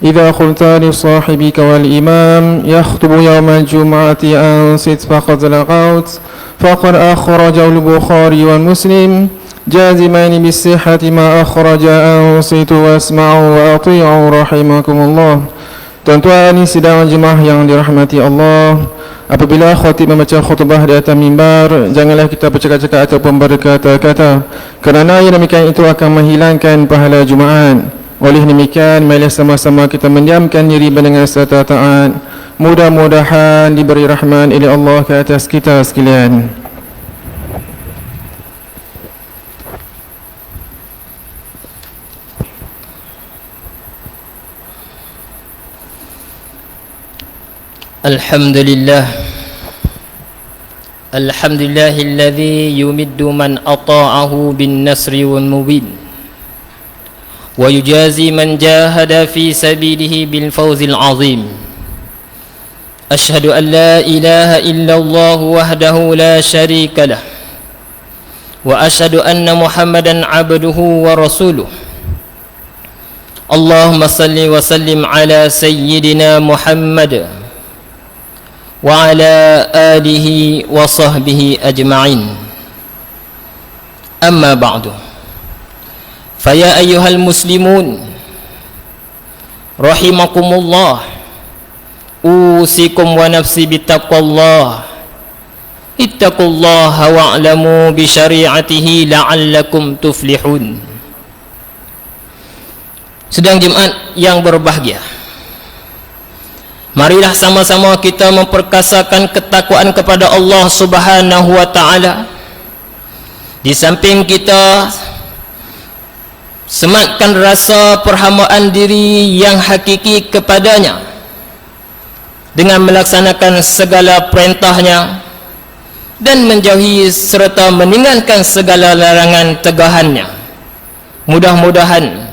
إذا قلت لصاحبك والإمام يخطب يوم الجمعة أنصت فقد لغوت فقد أخرجه البخاري والمسلم جازمان بالصحة ما أخرج أنصتوا واسمعوا وأطيعوا رحمكم الله. Tuan-tuan sidang jemaah yang dirahmati Allah, apabila khatib membaca khutbah di atas mimbar, janganlah kita bercakap-cakap ataupun berkata-kata, kerana yang demikian itu akan menghilangkan pahala Jumaat. Oleh demikian, marilah sama-sama kita mendiamkan diri dengan serta taat. Mudah-mudahan diberi rahmat oleh Allah ke atas kita sekalian. Alhamdulillah Alhamdulillahilladzi yumiddu man ata'ahu bin nasri wal mubin wa yujazi man jahada fi sabilihi bil fawzil azim. Ashhadu an la ilaha illallah wahdahu la syarika lah wa ashhadu anna Muhammadan abduhu wa rasuluh. Allahumma salli wa sallim ala sayyidina Muhammad wa ala alihi wa sahbihi ajma'in. Amma ba'du. Faya ayyuhal muslimun rahimakumullah, usikum wa nafsi bittaqwallah. Ittaqullaha wa'lamu bi syari'atihi la'allakum tuflihun. Sedang jemaat yang berbahagia, Marilah sama-sama kita memperkasakan ketakwaan kepada Allah Subhanahu wa taala. Di samping kita sematkan rasa perhambaan diri yang hakiki kepadanya dengan melaksanakan segala perintahnya dan menjauhi serta meninggalkan segala larangan tegahannya. Mudah-mudahan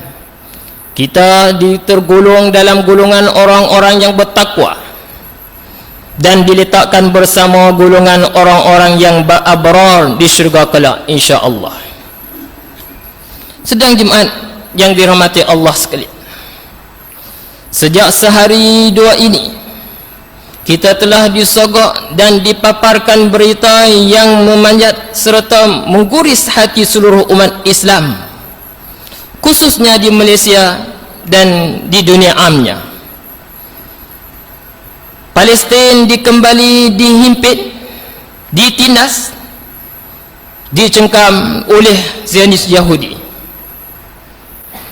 kita tergolong dalam golongan orang-orang yang bertakwa dan diletakkan bersama golongan orang-orang yang abrar di syurga kelak, insya-Allah. Sedang jemaat yang dirahmati Allah sekalian, sejak sehari dua ini kita telah disogok dan dipaparkan berita yang memanjat serta mengguris hati seluruh umat Islam, khususnya di Malaysia dan di dunia amnya. Palestin dikembali dihimpit, ditindas, dicengkam oleh Zionis Yahudi.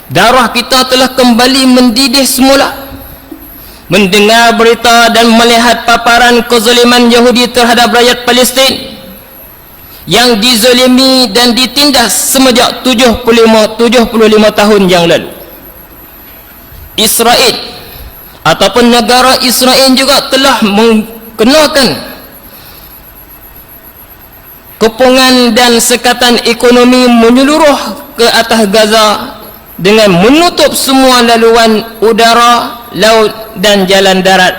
Darah kita telah kembali mendidih semula mendengar berita dan melihat paparan kezaliman Yahudi terhadap rakyat Palestin yang dizalimi dan ditindas semenjak 75 tahun yang lalu. Israel ataupun negara Israel juga telah mengenakan kepungan dan sekatan ekonomi menyeluruh ke atas Gaza dengan menutup semua laluan udara, laut dan jalan darat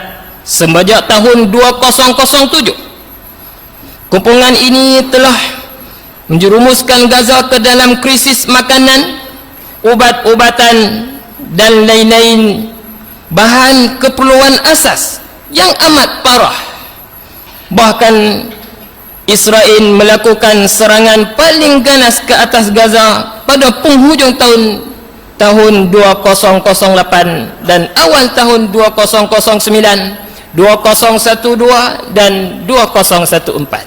semenjak tahun 2007. Kepungan ini telah menjerumuskan Gaza ke dalam krisis makanan, ubat-ubatan dan lain-lain bahan keperluan asas yang amat parah. Bahkan Israel melakukan serangan paling ganas ke atas Gaza pada penghujung tahun 2008 dan awal tahun 2009, 2012 dan 2014.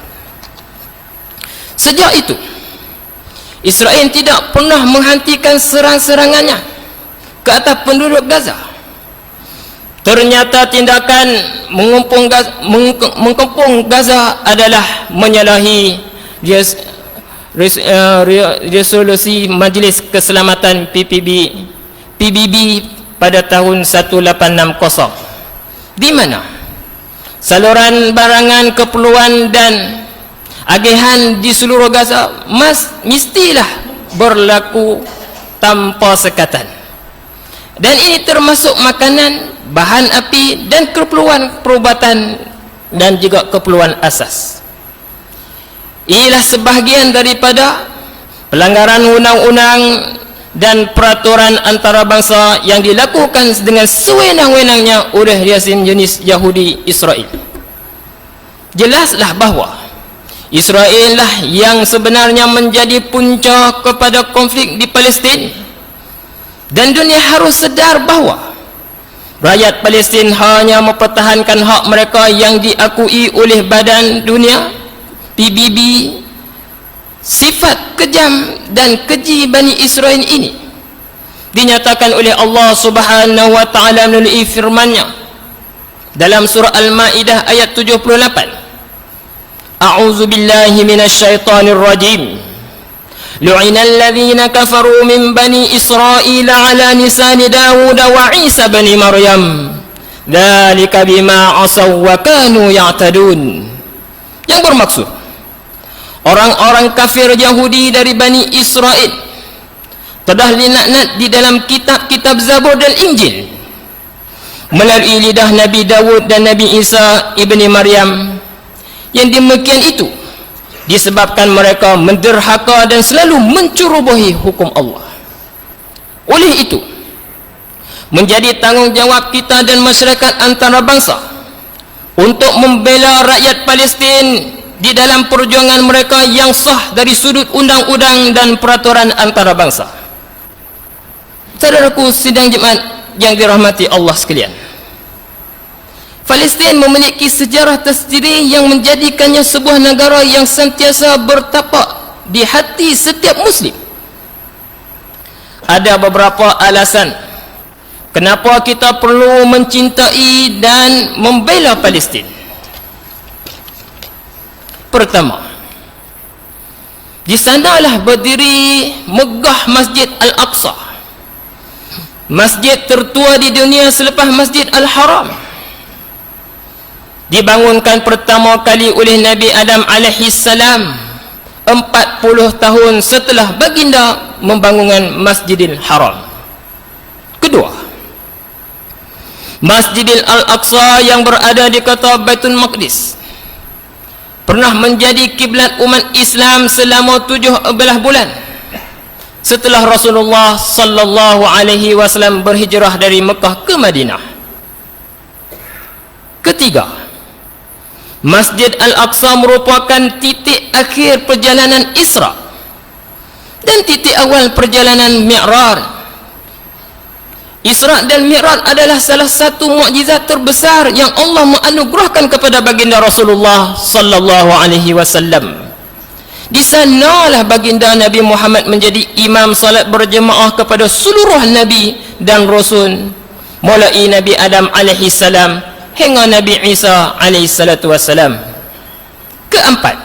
Sejak itu Israel tidak pernah menghentikan serang-serangannya ke atas penduduk Gaza. Ternyata tindakan mengepung Gaza adalah menyalahi resolusi Majlis Keselamatan PBB pada tahun 1860, di mana saluran barangan keperluan dan agihan di seluruh Gaza mestilah berlaku tanpa sekatan, dan ini termasuk makanan, bahan api dan keperluan perubatan dan juga keperluan asas. Inilah sebahagian daripada pelanggaran undang-undang dan peraturan antarabangsa yang dilakukan dengan sewenang-wenangnya oleh Zionis Yahudi Israel. Jelaslah bahawa Israel lah yang sebenarnya menjadi punca kepada konflik di Palestin, dan dunia harus sedar bahawa rakyat Palestin hanya mempertahankan hak mereka yang diakui oleh Badan Dunia PBB. Sifat kejam dan keji Bani Israel ini dinyatakan oleh Allah Subhanahu wa taala melalui firman-Nya dalam surah Al-Maidah ayat 78. A'udzu billahi minasyaitonir rajim. Lu'inal ladzina kafaru min bani Israil 'ala lisani Daud wa Isa bani Maryam. Dzalika bima 'asaw wa kanu ya'tadun. Yang bermaksud orang-orang kafir Yahudi dari Bani Israel telah dilaknat di dalam kitab-kitab Zabur dan Injil melalui lidah Nabi Daud dan Nabi Isa ibni Maryam. Yang demikian itu disebabkan mereka menderhaka dan selalu mencerobohi hukum Allah. Oleh itu, menjadi tanggungjawab kita dan masyarakat antarabangsa untuk membela rakyat Palestin di dalam perjuangan mereka yang sah dari sudut undang-undang dan peraturan antarabangsa. Saudaraku sidang jemaat yang dirahmati Allah sekalian, Palestin memiliki sejarah tersendiri yang menjadikannya sebuah negara yang sentiasa bertapak di hati setiap Muslim. Ada beberapa alasan Kenapa kita perlu mencintai dan membela Palestin? Pertama, di sanalah berdiri megah Masjid Al-Aqsa, masjid tertua di dunia selepas Masjid Al-Haram. Dibangunkan pertama kali oleh Nabi Adam alaihi salam 40 tahun setelah baginda membangunkan Masjidil Haram. Kedua, Masjidil Al-Aqsa yang berada di kota Baitul Maqdis pernah menjadi kiblat umat Islam selama 17 bulan setelah Rasulullah sallallahu alaihi wasallam berhijrah dari Mekah ke Madinah. Ketiga, Masjid Al-Aqsa merupakan titik akhir perjalanan Isra dan titik awal perjalanan Mi'raj. Isra dan Mi'raj adalah salah satu mukjizat terbesar yang Allah menganugerahkan kepada baginda Rasulullah sallallahu alaihi wasallam. Di sanalah baginda Nabi Muhammad menjadi imam salat berjemaah kepada seluruh nabi dan rasul, mulai Nabi Adam alaihi salam hingga Nabi Isa alaihi salatu wasalam. Keempat,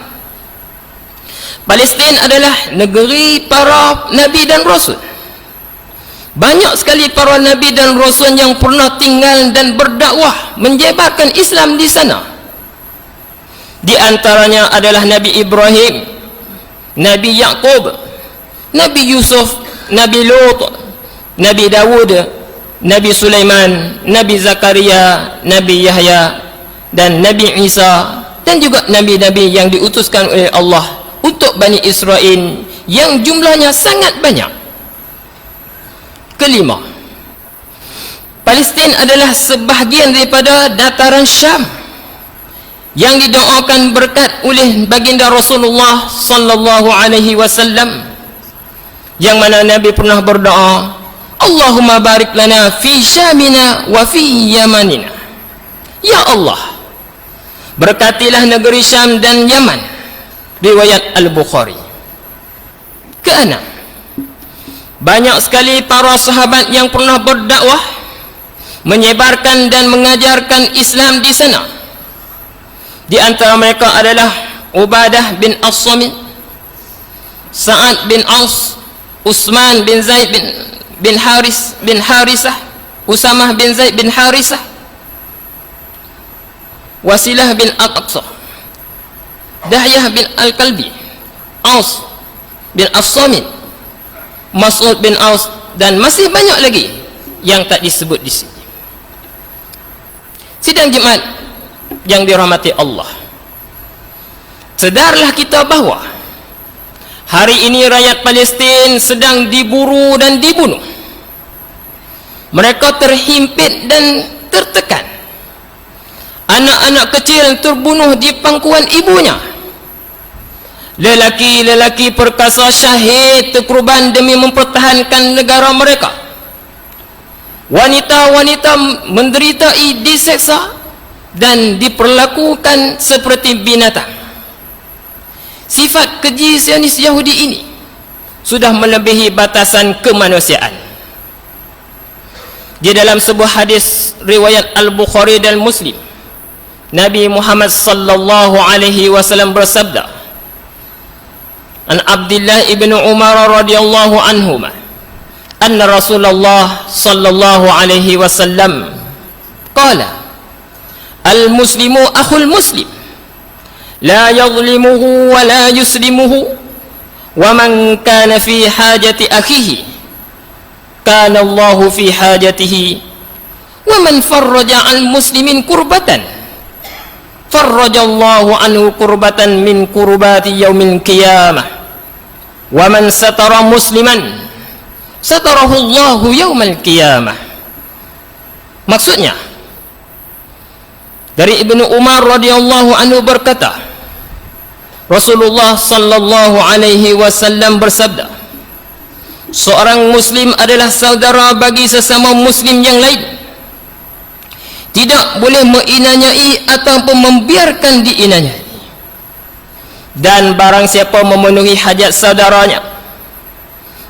Palestin adalah negeri para nabi dan rasul. Banyak sekali para nabi dan rasul yang pernah tinggal dan berdakwah menyebarkan Islam di sana. Di antaranya adalah Nabi Ibrahim, Nabi Yaqub, Nabi Yusuf, Nabi Lut, Nabi Dawud, Nabi Sulaiman, Nabi Zakaria, Nabi Yahya, dan Nabi Isa, dan juga nabi-nabi yang diutuskan oleh Allah untuk Bani Israel yang jumlahnya sangat banyak. Kelima, Palestin adalah sebahagian daripada dataran Syam yang didoakan berkat oleh baginda Rasulullah sallallahu alaihi wasallam, yang mana Nabi pernah berdoa, Allahumma barik lana fi Syamina wa fi Yamanina. Ya Allah, berkatilah negeri Syam dan Yaman. Riwayat Al-Bukhari. Keenam, banyak sekali para sahabat yang pernah berdakwah, menyebarkan dan mengajarkan Islam di sana. Di antara mereka adalah Ubadah bin As-Samit, Sa'ad bin Aus, Utsman bin Zaid bin Harisah, Usamah bin Zaid bin Harisah, Wasilah bin Al-Aqsa, Dahyah bin Al-Kalbi, Aus bin As-Samit, Mas'ud bin Aus, dan masih banyak lagi yang tak disebut di sini. Sidang Jumat yang dirahmati Allah, sedarlah kita bahawa hari ini rakyat Palestin sedang diburu dan dibunuh. Mereka terhimpit dan tertekan. Anak-anak kecil terbunuh di pangkuan ibunya. Lelaki-lelaki perkasa syahid terkorban demi mempertahankan negara mereka. Wanita-wanita menderita diseksa dan diperlakukan seperti binatang. Sifat keji Zionis Yahudi ini sudah melebihi batasan kemanusiaan. Di dalam sebuah hadis riwayat Al-Bukhari dan Muslim, Nabi Muhammad sallallahu alaihi wasallam bersabda, An Abdullah ibn Umar radhiyallahu anhuma, anna Rasulullah sallallahu alaihi wasallam qala, al-muslimu akhul muslim, la yadhlimuhu wa la yuslimuhu, wa man kana fi hajati akhihi kana Allahu fi hajatihi, wa man farraja al-muslimin kurbatan farrajallahu anhu kurbatan min kurbati yaumil qiyamah, wa man satara musliman satarahu Allahu yaumal qiyamah. Maksudnya, dari Ibnu Umar radhiyallahu anhu berkata, Rasulullah sallallahu alaihi wasallam bersabda, seorang muslim adalah saudara bagi sesama muslim yang lain. Tidak boleh menganiayai ataupun membiarkan dianiayai. Dan barang siapa memenuhi hajat saudaranya,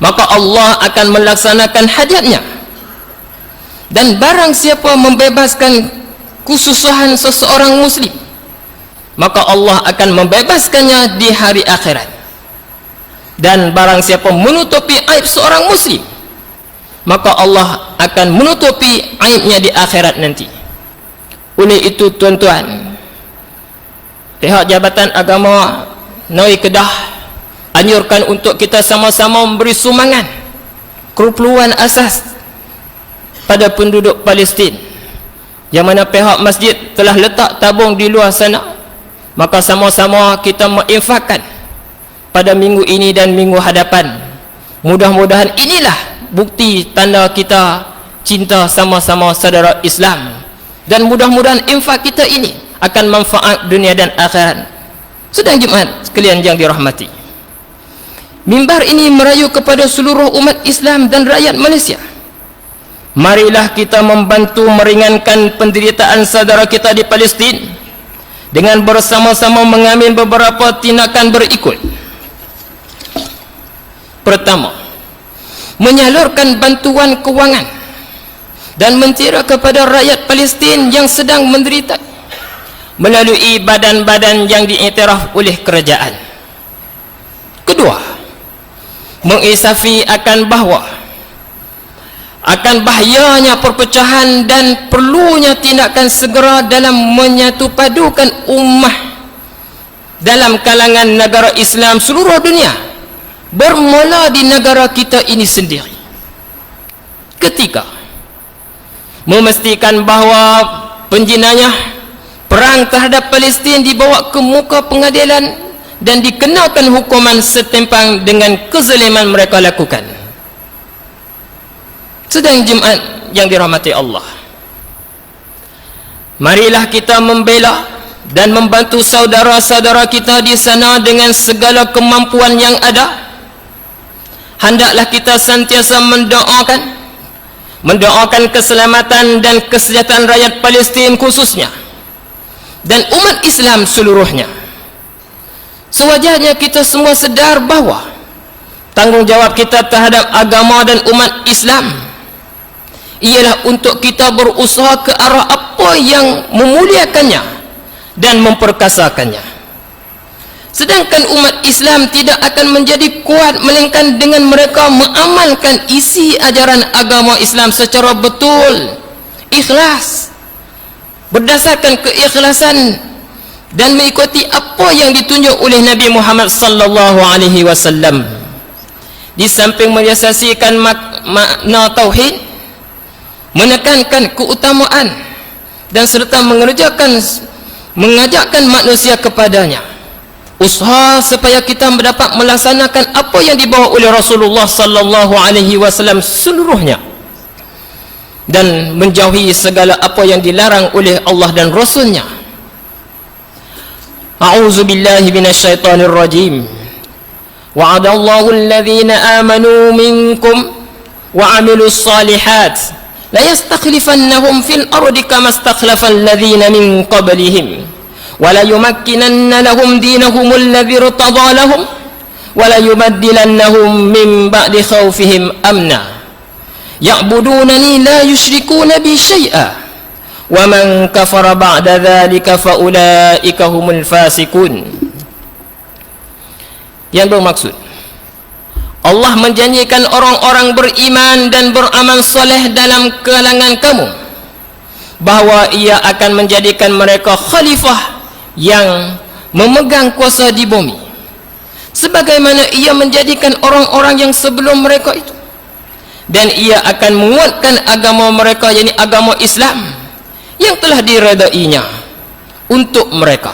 maka Allah akan melaksanakan hajatnya. Dan barang siapa membebaskan kesusahan seseorang muslim, maka Allah akan membebaskannya di hari akhirat. Dan barang siapa menutupi aib seorang muslim, maka Allah akan menutupi aibnya di akhirat nanti. Oleh itu tuan-tuan, pihak Jabatan Agama Noi Kedah anjurkan untuk kita sama-sama memberi sumbangan keperluan asas pada penduduk Palestin, yang mana pihak masjid telah letak tabung di luar sana. Maka sama-sama kita menginfakkan pada minggu ini dan minggu hadapan. Mudah-mudahan inilah bukti tanda kita cinta sama-sama saudara Islam, dan mudah-mudahan infak kita ini akan manfaat dunia dan akhirat. Sedang Jumaat sekalian yang dirahmati, mimbar ini merayu kepada seluruh umat Islam dan rakyat Malaysia. Marilah kita membantu meringankan penderitaan saudara kita di Palestin dengan bersama-sama mengambil beberapa tindakan berikut. Pertama, menyalurkan bantuan kewangan dan mentera kepada rakyat Palestin yang sedang menderita melalui badan-badan yang diiktiraf oleh kerajaan. Kedua, mengisafi akan bahayanya perpecahan dan perlunya tindakan segera dalam menyatupadukan ummah dalam kalangan negara Islam seluruh dunia, bermula di negara kita ini sendiri. Ketiga, memastikan bahawa penjenayah perang terhadap Palestin dibawa ke muka pengadilan dan dikenakan hukuman setimpang dengan kezaliman mereka lakukan. Sedang Jumaat yang dirahmati Allah, marilah kita membela dan membantu saudara-saudara kita di sana dengan segala kemampuan yang ada. Hendaklah kita sentiasa mendoakan keselamatan dan kesejahteraan rakyat Palestin khususnya, dan umat Islam seluruhnya. Sewajarnya kita semua sedar bahawa tanggungjawab kita terhadap agama dan umat Islam ialah untuk kita berusaha ke arah apa yang memuliakannya dan memperkasakannya. Sedangkan umat Islam tidak akan menjadi kuat melainkan dengan mereka mengamalkan isi ajaran agama Islam secara betul, ikhlas, berdasarkan keikhlasan dan mengikuti apa yang ditunjuk oleh Nabi Muhammad sallallahu alaihi wasallam. Di samping menyiasatikan makna tauhid, menekankan keutamaan dan serta mengajakkan manusia kepadanya, usaha supaya kita mendapat melaksanakan apa yang dibawa oleh Rasulullah sallallahu alaihi wasallam seluruhnya, dan menjauhi segala apa yang dilarang oleh Allah dan Rasulnya. A'udzu billahi minasyaitonir rajim. Wa'adallahu alladhina amanu minkum wa 'amilus shalihat la yastakhlifannahum fil ardi kama istakhlafa alladhina min qablihim wa la yumakkinanna lahum dinahum alladhi irtada lahum wa la yubaddilannahum min ba'di khawfihim amna ya'budunani la yushrikuna bi syai'a wa man kafara ba'da dhalika fa ulaika humul fasiqun. Yang bermaksud, Allah menjanjikan orang-orang beriman dan beramal soleh dalam kalangan kamu bahawa ia akan menjadikan mereka khalifah yang memegang kuasa di bumi, sebagaimana ia menjadikan orang-orang yang sebelum mereka itu, dan ia akan menguatkan agama mereka, yakni agama Islam yang telah diredainya untuk mereka,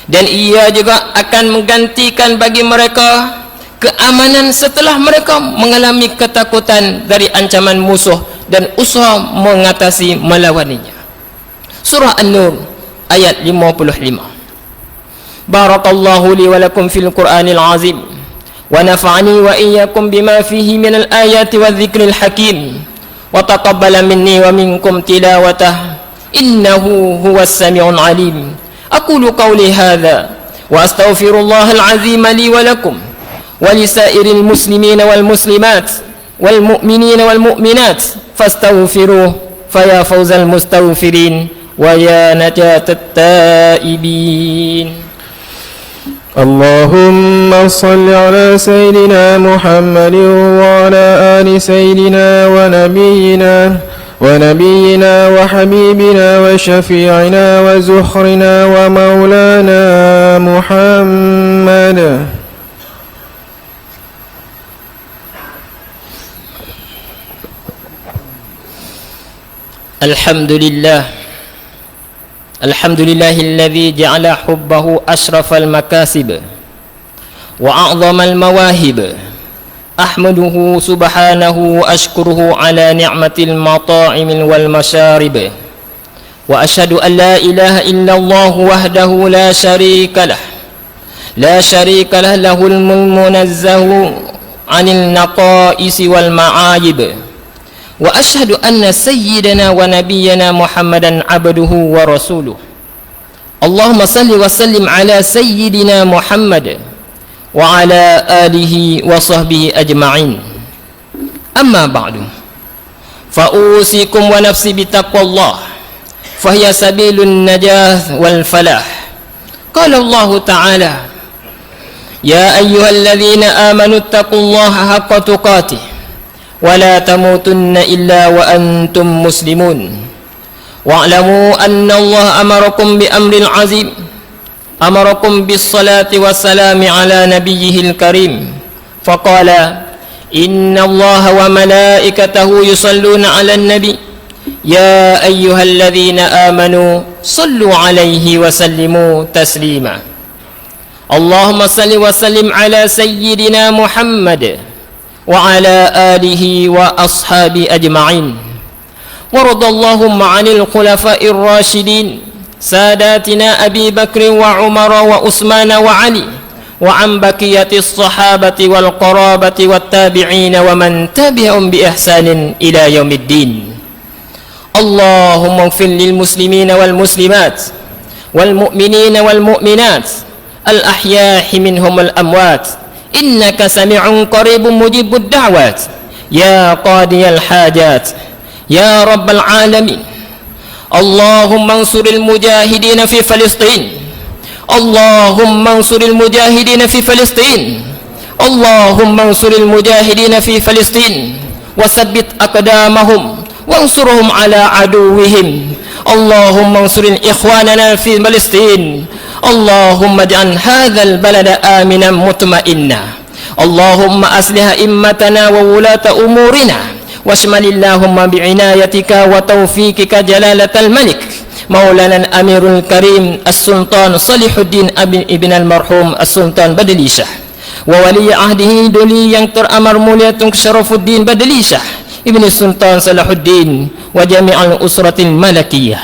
dan ia juga akan menggantikan bagi mereka keamanan setelah mereka mengalami ketakutan dari ancaman musuh dan usaha mengatasi melawaninya. Surah An-Nur ayat 55. Barakallahu li wa lakum fil Qur'anil azim wa nafa'ani wa iyyakum bima fihi minal ayati wadh-dhikril hakim wa taqabbala minni wa minkum tilawatah innahu huwas sami'un alim. Aqulu qawli hadha wa astaghfirullahal azim li wa lakum ولسائر المسلمين والمسلمات والمؤمنين والمؤمنات فاستغفروه فيا فوز المستغفرين ويا نجاة التائبين. اللهم صل على سيدنا محمد وعلى آل سيدنا ونبينا وحبيبنا وشفيعنا وزخرنا ومولانا محمد. الحمد لله الذي جعل حبه أشرف المكاسب وأعظم المواهب. أحمده سبحانه وأشكره على نعمة المطاعم والمشارب، وأشهد أن لا إله إلا الله وحده لا شريك له له المنزه عن النقائص والمعايب، وأشهد أن سيدنا ونبينا محمدا عبده ورسوله. اللهم صل وسلم على سيدنا محمد وعلى آله وصحبه أجمعين. أما بعد، فأوصيكم ونفسي بتقوى الله، فهي سبيل النجاة والفلاح. قال الله تعالى: يا أيها الذين آمنوا اتقوا الله حق تقاته ولا تموتن إلا وأنتم مسلمون، واعلموا أن الله أمركم بأمر عظيم، أمركم بالصلاة والسلام على نبيه الكريم، فقال: إن الله وملائكته يصلون على النبي يا أيها الذين آمنوا صلوا عليه وسلموا تسليما. اللهم صل وسلم على سيدنا محمد وعلى آله وأصحابه أجمعين. ورضى اللهم عن الخلفاء الراشدين ساداتنا أبي بكر وعمر وعثمان وعلي، وعن بقية الصحابة والقرابة والتابعين ومن تبعهم بإحسان إلى يوم الدين. اللهم اغفر للمسلمين والمسلمات والمؤمنين والمؤمنات الأحياء منهم الأموات، إنك سميع قريب مجيب الدعوات، يا قاضي الحاجات يا رب العالمين. اللهم انصر المجاهدين في فلسطين، اللهم انصر المجاهدين في فلسطين، اللهم انصر المجاهدين في فلسطين وثبت أقدامهم وانصرهم على عدوهم. اللهم انصر إخواننا في فلسطين، اللهم اجعل هذا البلد آمنا مطمئنا. اللهم أصلح أئمتنا وولاة أمورنا، واشمل اللهم بعنايتك وتوفيقك جلالة الملك مولانا الأمير الكريم السلطان صالح الدين ابن المرحوم السلطان بدلي شاه، وولي عهده دولي ينكر أمر مولية شرف الدين بدلي شاه ابن السلطان صلاح الدين وجميع الأسرة الملكية.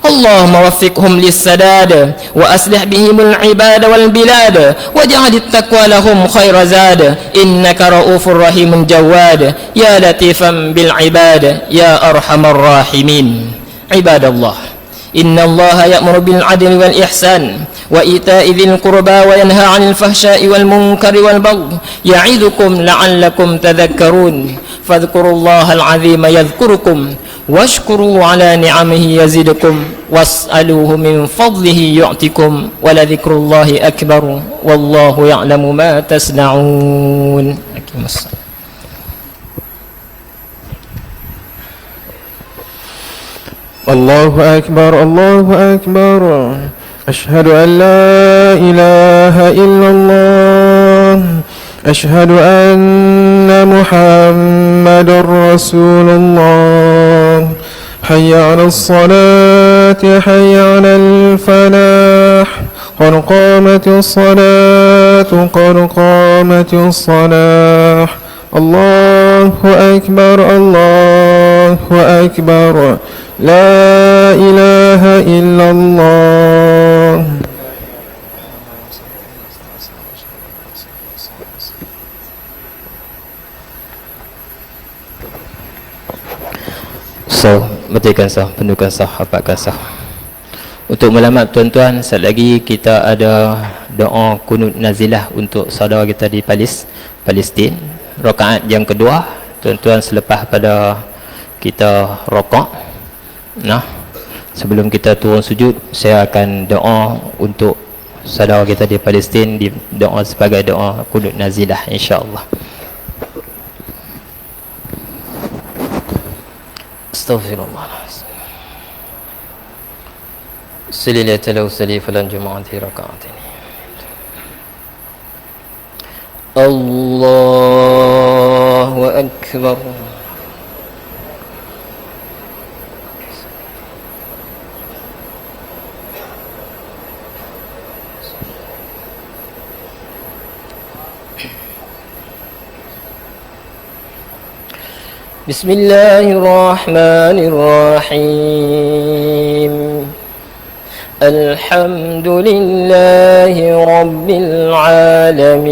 اللهم وفقهم للسداد وأصلح بهم العباد والبلاد، واجعل التقوى لهم خير زاد، إنك رؤوف رحيم جواد، يا لطيفا بالعباد يا أرحم الراحمين. عباد الله، إن الله يأمر بالعدل والإحسان وإيتاء ذي القربى وينهى عن الفحشاء والمنكر والبغي، يعظكم لعلكم تذكرون. فاذكروا الله العظيم يذكركم، واشكروا على نعمه يزدكم، واسألوه من فضله يعطكم، ولذكر الله أكبر والله يعلم ما تصنعون. الله أكبر الله أكبر. أشهد أن لا إله إلا الله، أشهد أن محمد رسول الله. حي على الصلاة حي على الفلاح، قد قامت الصلاة قد قامت الصلاة. الله أكبر الله أكبر، لا إله إلا الله. So, betulkan sah, penuhkan sah, hafalkan sah. Untuk melamat tuan-tuan, sekali lagi kita ada doa kunut nazilah untuk saudara kita di Palestin. Rakaat yang kedua, tuan-tuan selepas pada kita rokok, Nah, sebelum kita turun sujud, saya akan doa untuk saudara kita di Palestin, di doa sebagai doa qunut nazilah insya-Allah. Astaghfirullah. Sallallahu alaihi wasallam falan jumu'ati raka'atin. Allahu akbar. بسم الله الرحمن الرحيم الحمد لله رب العالمين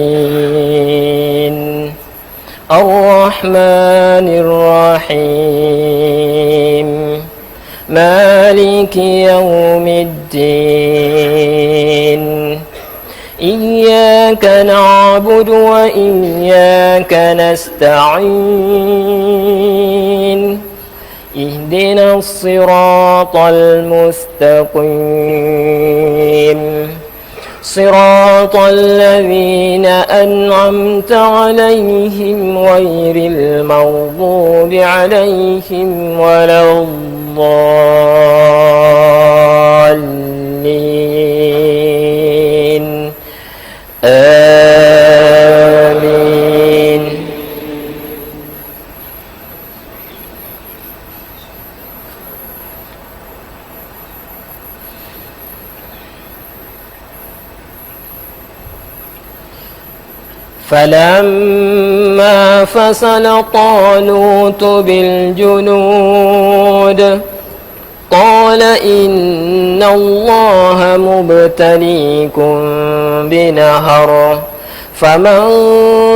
الرحمن الرحيم مالك يوم الدين إياك نعبد وإياك نستعين اهدنا الصراط المستقيم صراط الذين أنعمت عليهم غير المغضوب عليهم ولا الضالين آمين. فلما فصل طالوت بالجنود قال إن الله مبتليكم بنهر فمن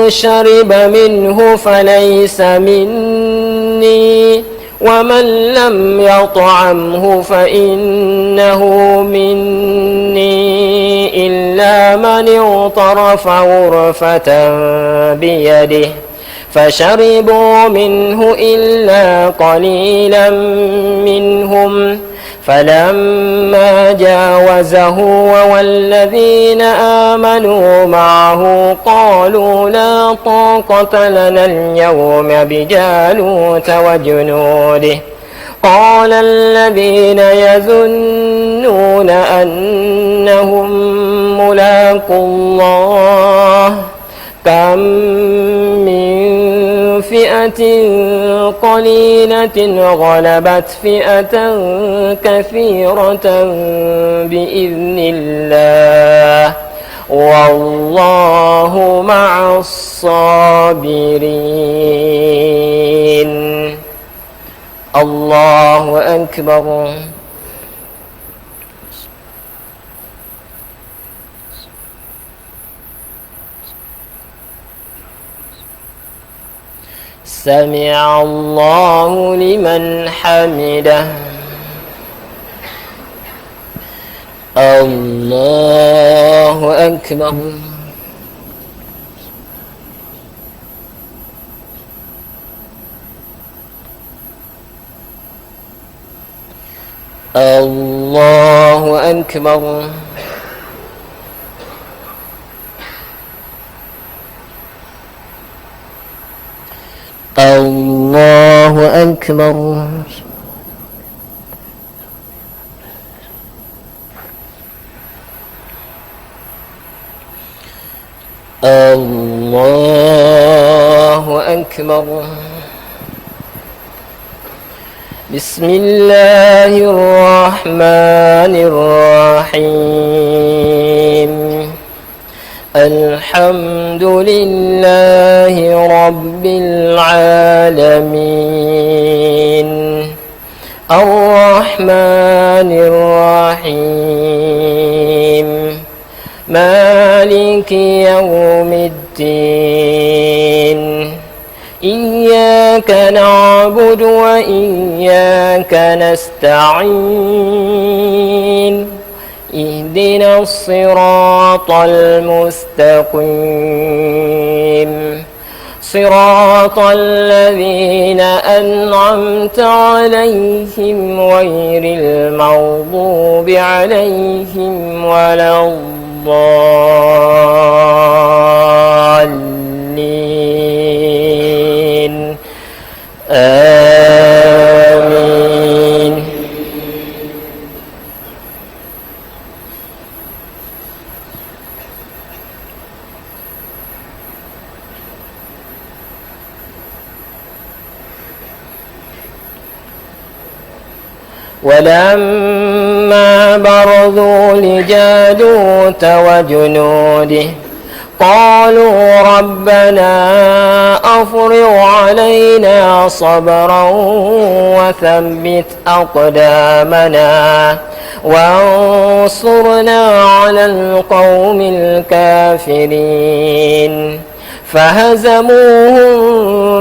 شرب منه فليس مني ومن لم يطعمه فإنه مني إلا من اغترف غرفة بيده فشربوا منه إلا قليلا منهم فلما جاوزه والذين آمنوا معه قالوا لا طاقة لنا اليوم بجالوت وجنوده قال الذين يظنون أنهم ملاقو الله كم من فئة قليلة غلبت فئة كثيرة بإذن الله والله مع الصابرين. الله أكبر. سمع الله لمن حمده. الله أكبر. الله أكبر. الله أكبر. الله أكبر. بسم الله الرحمن الرحيم الحمد لله رب العالمين الرحمن الرحيم مالك يوم الدين إياك نعبد وإياك نستعين اهدنا الصراط المستقيم صراط الذين أنعمت عليهم غير المغضوب عليهم ولا الضالين آمين. ولما برزوا لجالوت وجنوده قالوا ربنا أفرغ علينا صبرا وثبت أقدامنا وانصرنا على القوم الكافرين فهزموهم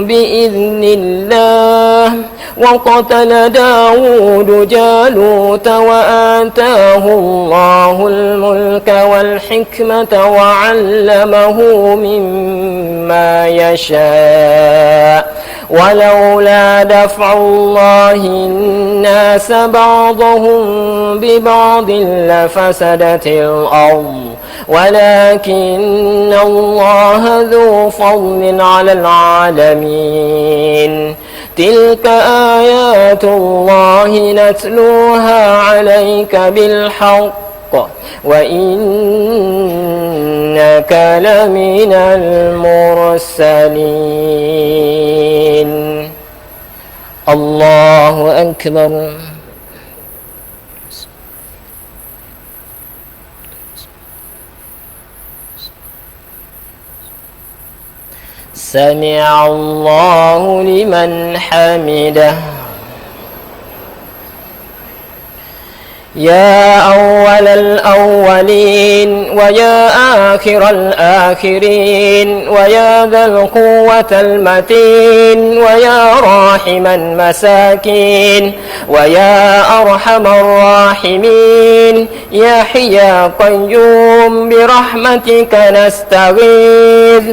بإذن الله وقتل داود جالوت وآتاه الله الملك والحكمة وعلمه مما يشاء ولولا دفع الله الناس بعضهم ببعض لفسدت الأرض ولكن الله ذو فضل على العالمين. تلك آيات الله نتلوها عليك بالحق وإنك لمن المرسلين. الله أكبر. سمع الله لمن حمده. يا أول الأولين ويا آخر الآخرين ويا ذا القوة المتين ويا راحم المساكين ويا أرحم الراحمين يا حي يا قيوم برحمتك نستغيث.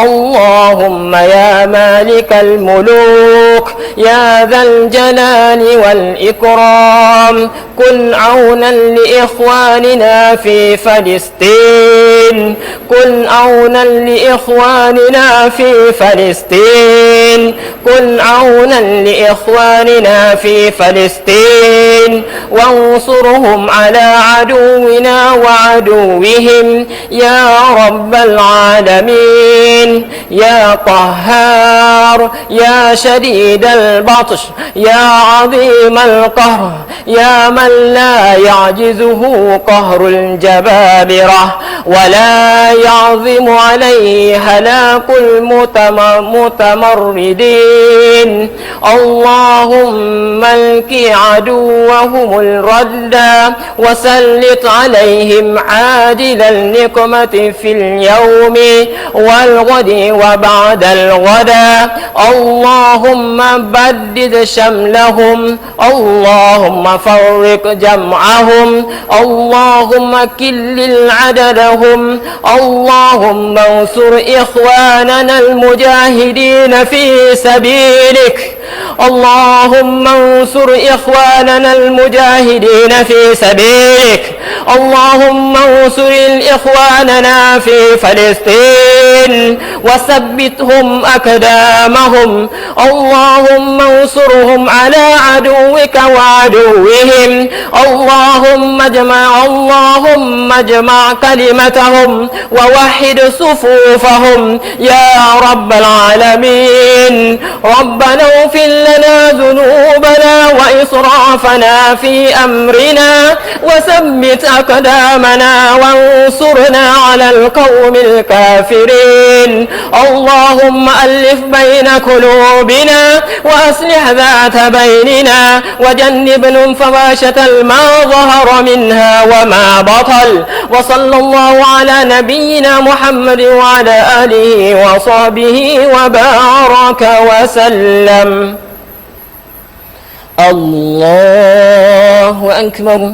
اللهم يا مالك الملوك يا ذا الجلال والإكرام كن عونا لإخواننا في فلسطين كن عونا لإخواننا في فلسطين كن عونا لإخواننا في فلسطين وانصرهم على عدونا وعدوهم يا رب العالمين. يا قهار يا شديد البطش يا عظيم القهر يا من لا يعجزه قهر الجبابرة ولا يعظم عليه هلاك المتمردين. اللهم الك عدوهم الردى وسلط عليهم عاجل النقمة في اليوم والغد وبعد الغدا. اللهم بدد شملهم اللهم فرق جمعهم اللهم كلل عددهم. اللهم انصر إخواننا المجاهدين في سبيلك. اللهم انصر إخواننا المجاهدين في سبيلك. اللهم انصر إخواننا في فلسطين وثبتهم أقدامهم. اللهم انصرهم على عدوك وعدوهم. اللهم اجمع كلمتهم ووحد صفوفهم يا رب العالمين. ربنا اغفر لنا ذنوبنا وإسرافنا في أمرنا وثبت أقدامنا وانصرنا على القوم الكافرين. اللهم ألف بين قلوبنا وأصلح ذات بيننا وجنبنا الفواحش ما ظهر منها وما بطن. وصلى الله على نبينا محمد وعلى آله وصحبه وبارك وسلم. الله أكبر.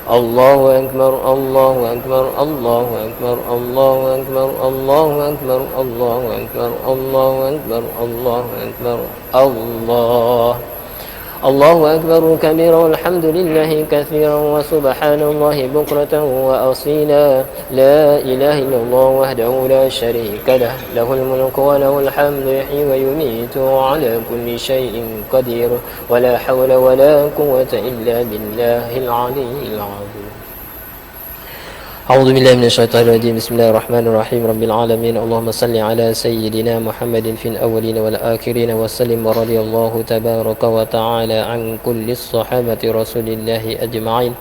الله أكبر الله أكبر الله أكبر الله أكبر الله أكبر الله أكبر الله أكبر الله أكبر الله أكبر كبيرا والحمد لله كثيرا وسبحان الله بكرة وأصيلا لا إله إلا الله وحده لا شريك له له الملك وله الحمد يحيي ويميت على كل شيء قدير ولا حول ولا قوة إلا بالله العلي العظيم أعوذ بالله من الشيطان الرجيم بسم الله الرحمن الرحيم رب العالمين اللهم صل على سيدنا محمد في الأولين والآخرين وسلم ورضي الله تبارك وتعالى عن كل الصحابة رسول الله أجمعين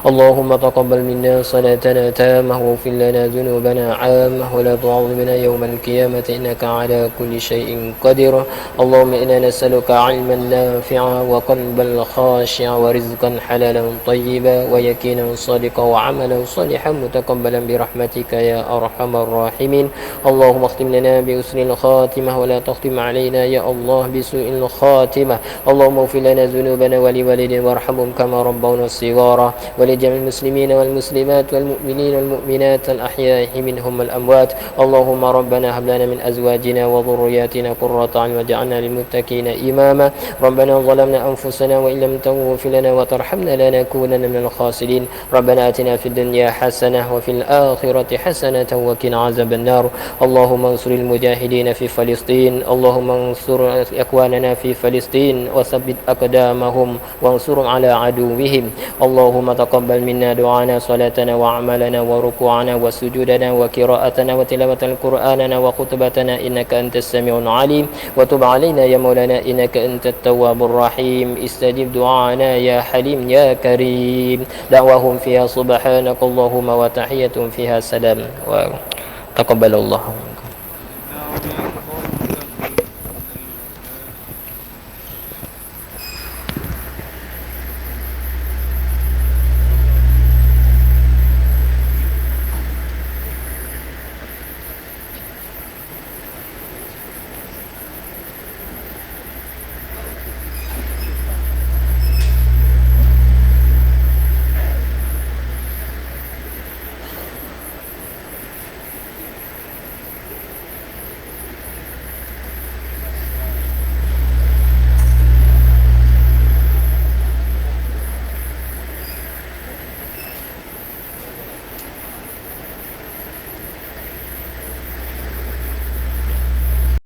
اللهم تقبل منا صلاتنا تامة واغفر لنا ذنوبنا عامة ولا تعظمنا يوم القيامة إنك على كل شيء قدير اللهم إنا نسألك علما نافعا وقلبا خاشعا ورزقا حلالا طيبا ويقينا صادقا وعملا صالحا متقبلا برحمتك يا أرحم الراحمين اللهم اختم لنا بحسن الخاتمة ولا تختم علينا يا الله بسوء الخاتمة اللهم اغفر لنا ذنوبنا ولوالدينا وارحمهم كما ربونا صغارا ولجميع المسلمين والمسلمات والمؤمنين والمؤمنات الأحياء منهم والأموات اللهم ربنا هب لنا من أزواجنا وذرياتنا قرة أعين واجعلنا للمتقين إماما ربنا ظلمنا أنفسنا وإن لم تغفر لنا وترحمنا لنكونن من الخاسرين ربنا آتنا في الدنيا حسنة وفي الآخرة حسنة وقنا عذاب النار اللهم انصر المجاهدين في فلسطين اللهم انصر إخواننا في فلسطين وثبت أقدامهم وانصرهم على عدوهم اللهم تقبل منا دعانا صلاتنا وأعمالنا وركوعنا وسجودنا وقراءتنا وتلاوة القرآننا وخطبتنا إنك أنت السميع العليم وتب علينا يا مولانا إنك أنت التواب الرحيم استجب دعانا يا حليم يا كريم دعواهم فيها سبحانك اللهم وتحية فيها سلام وتقبل الله منكم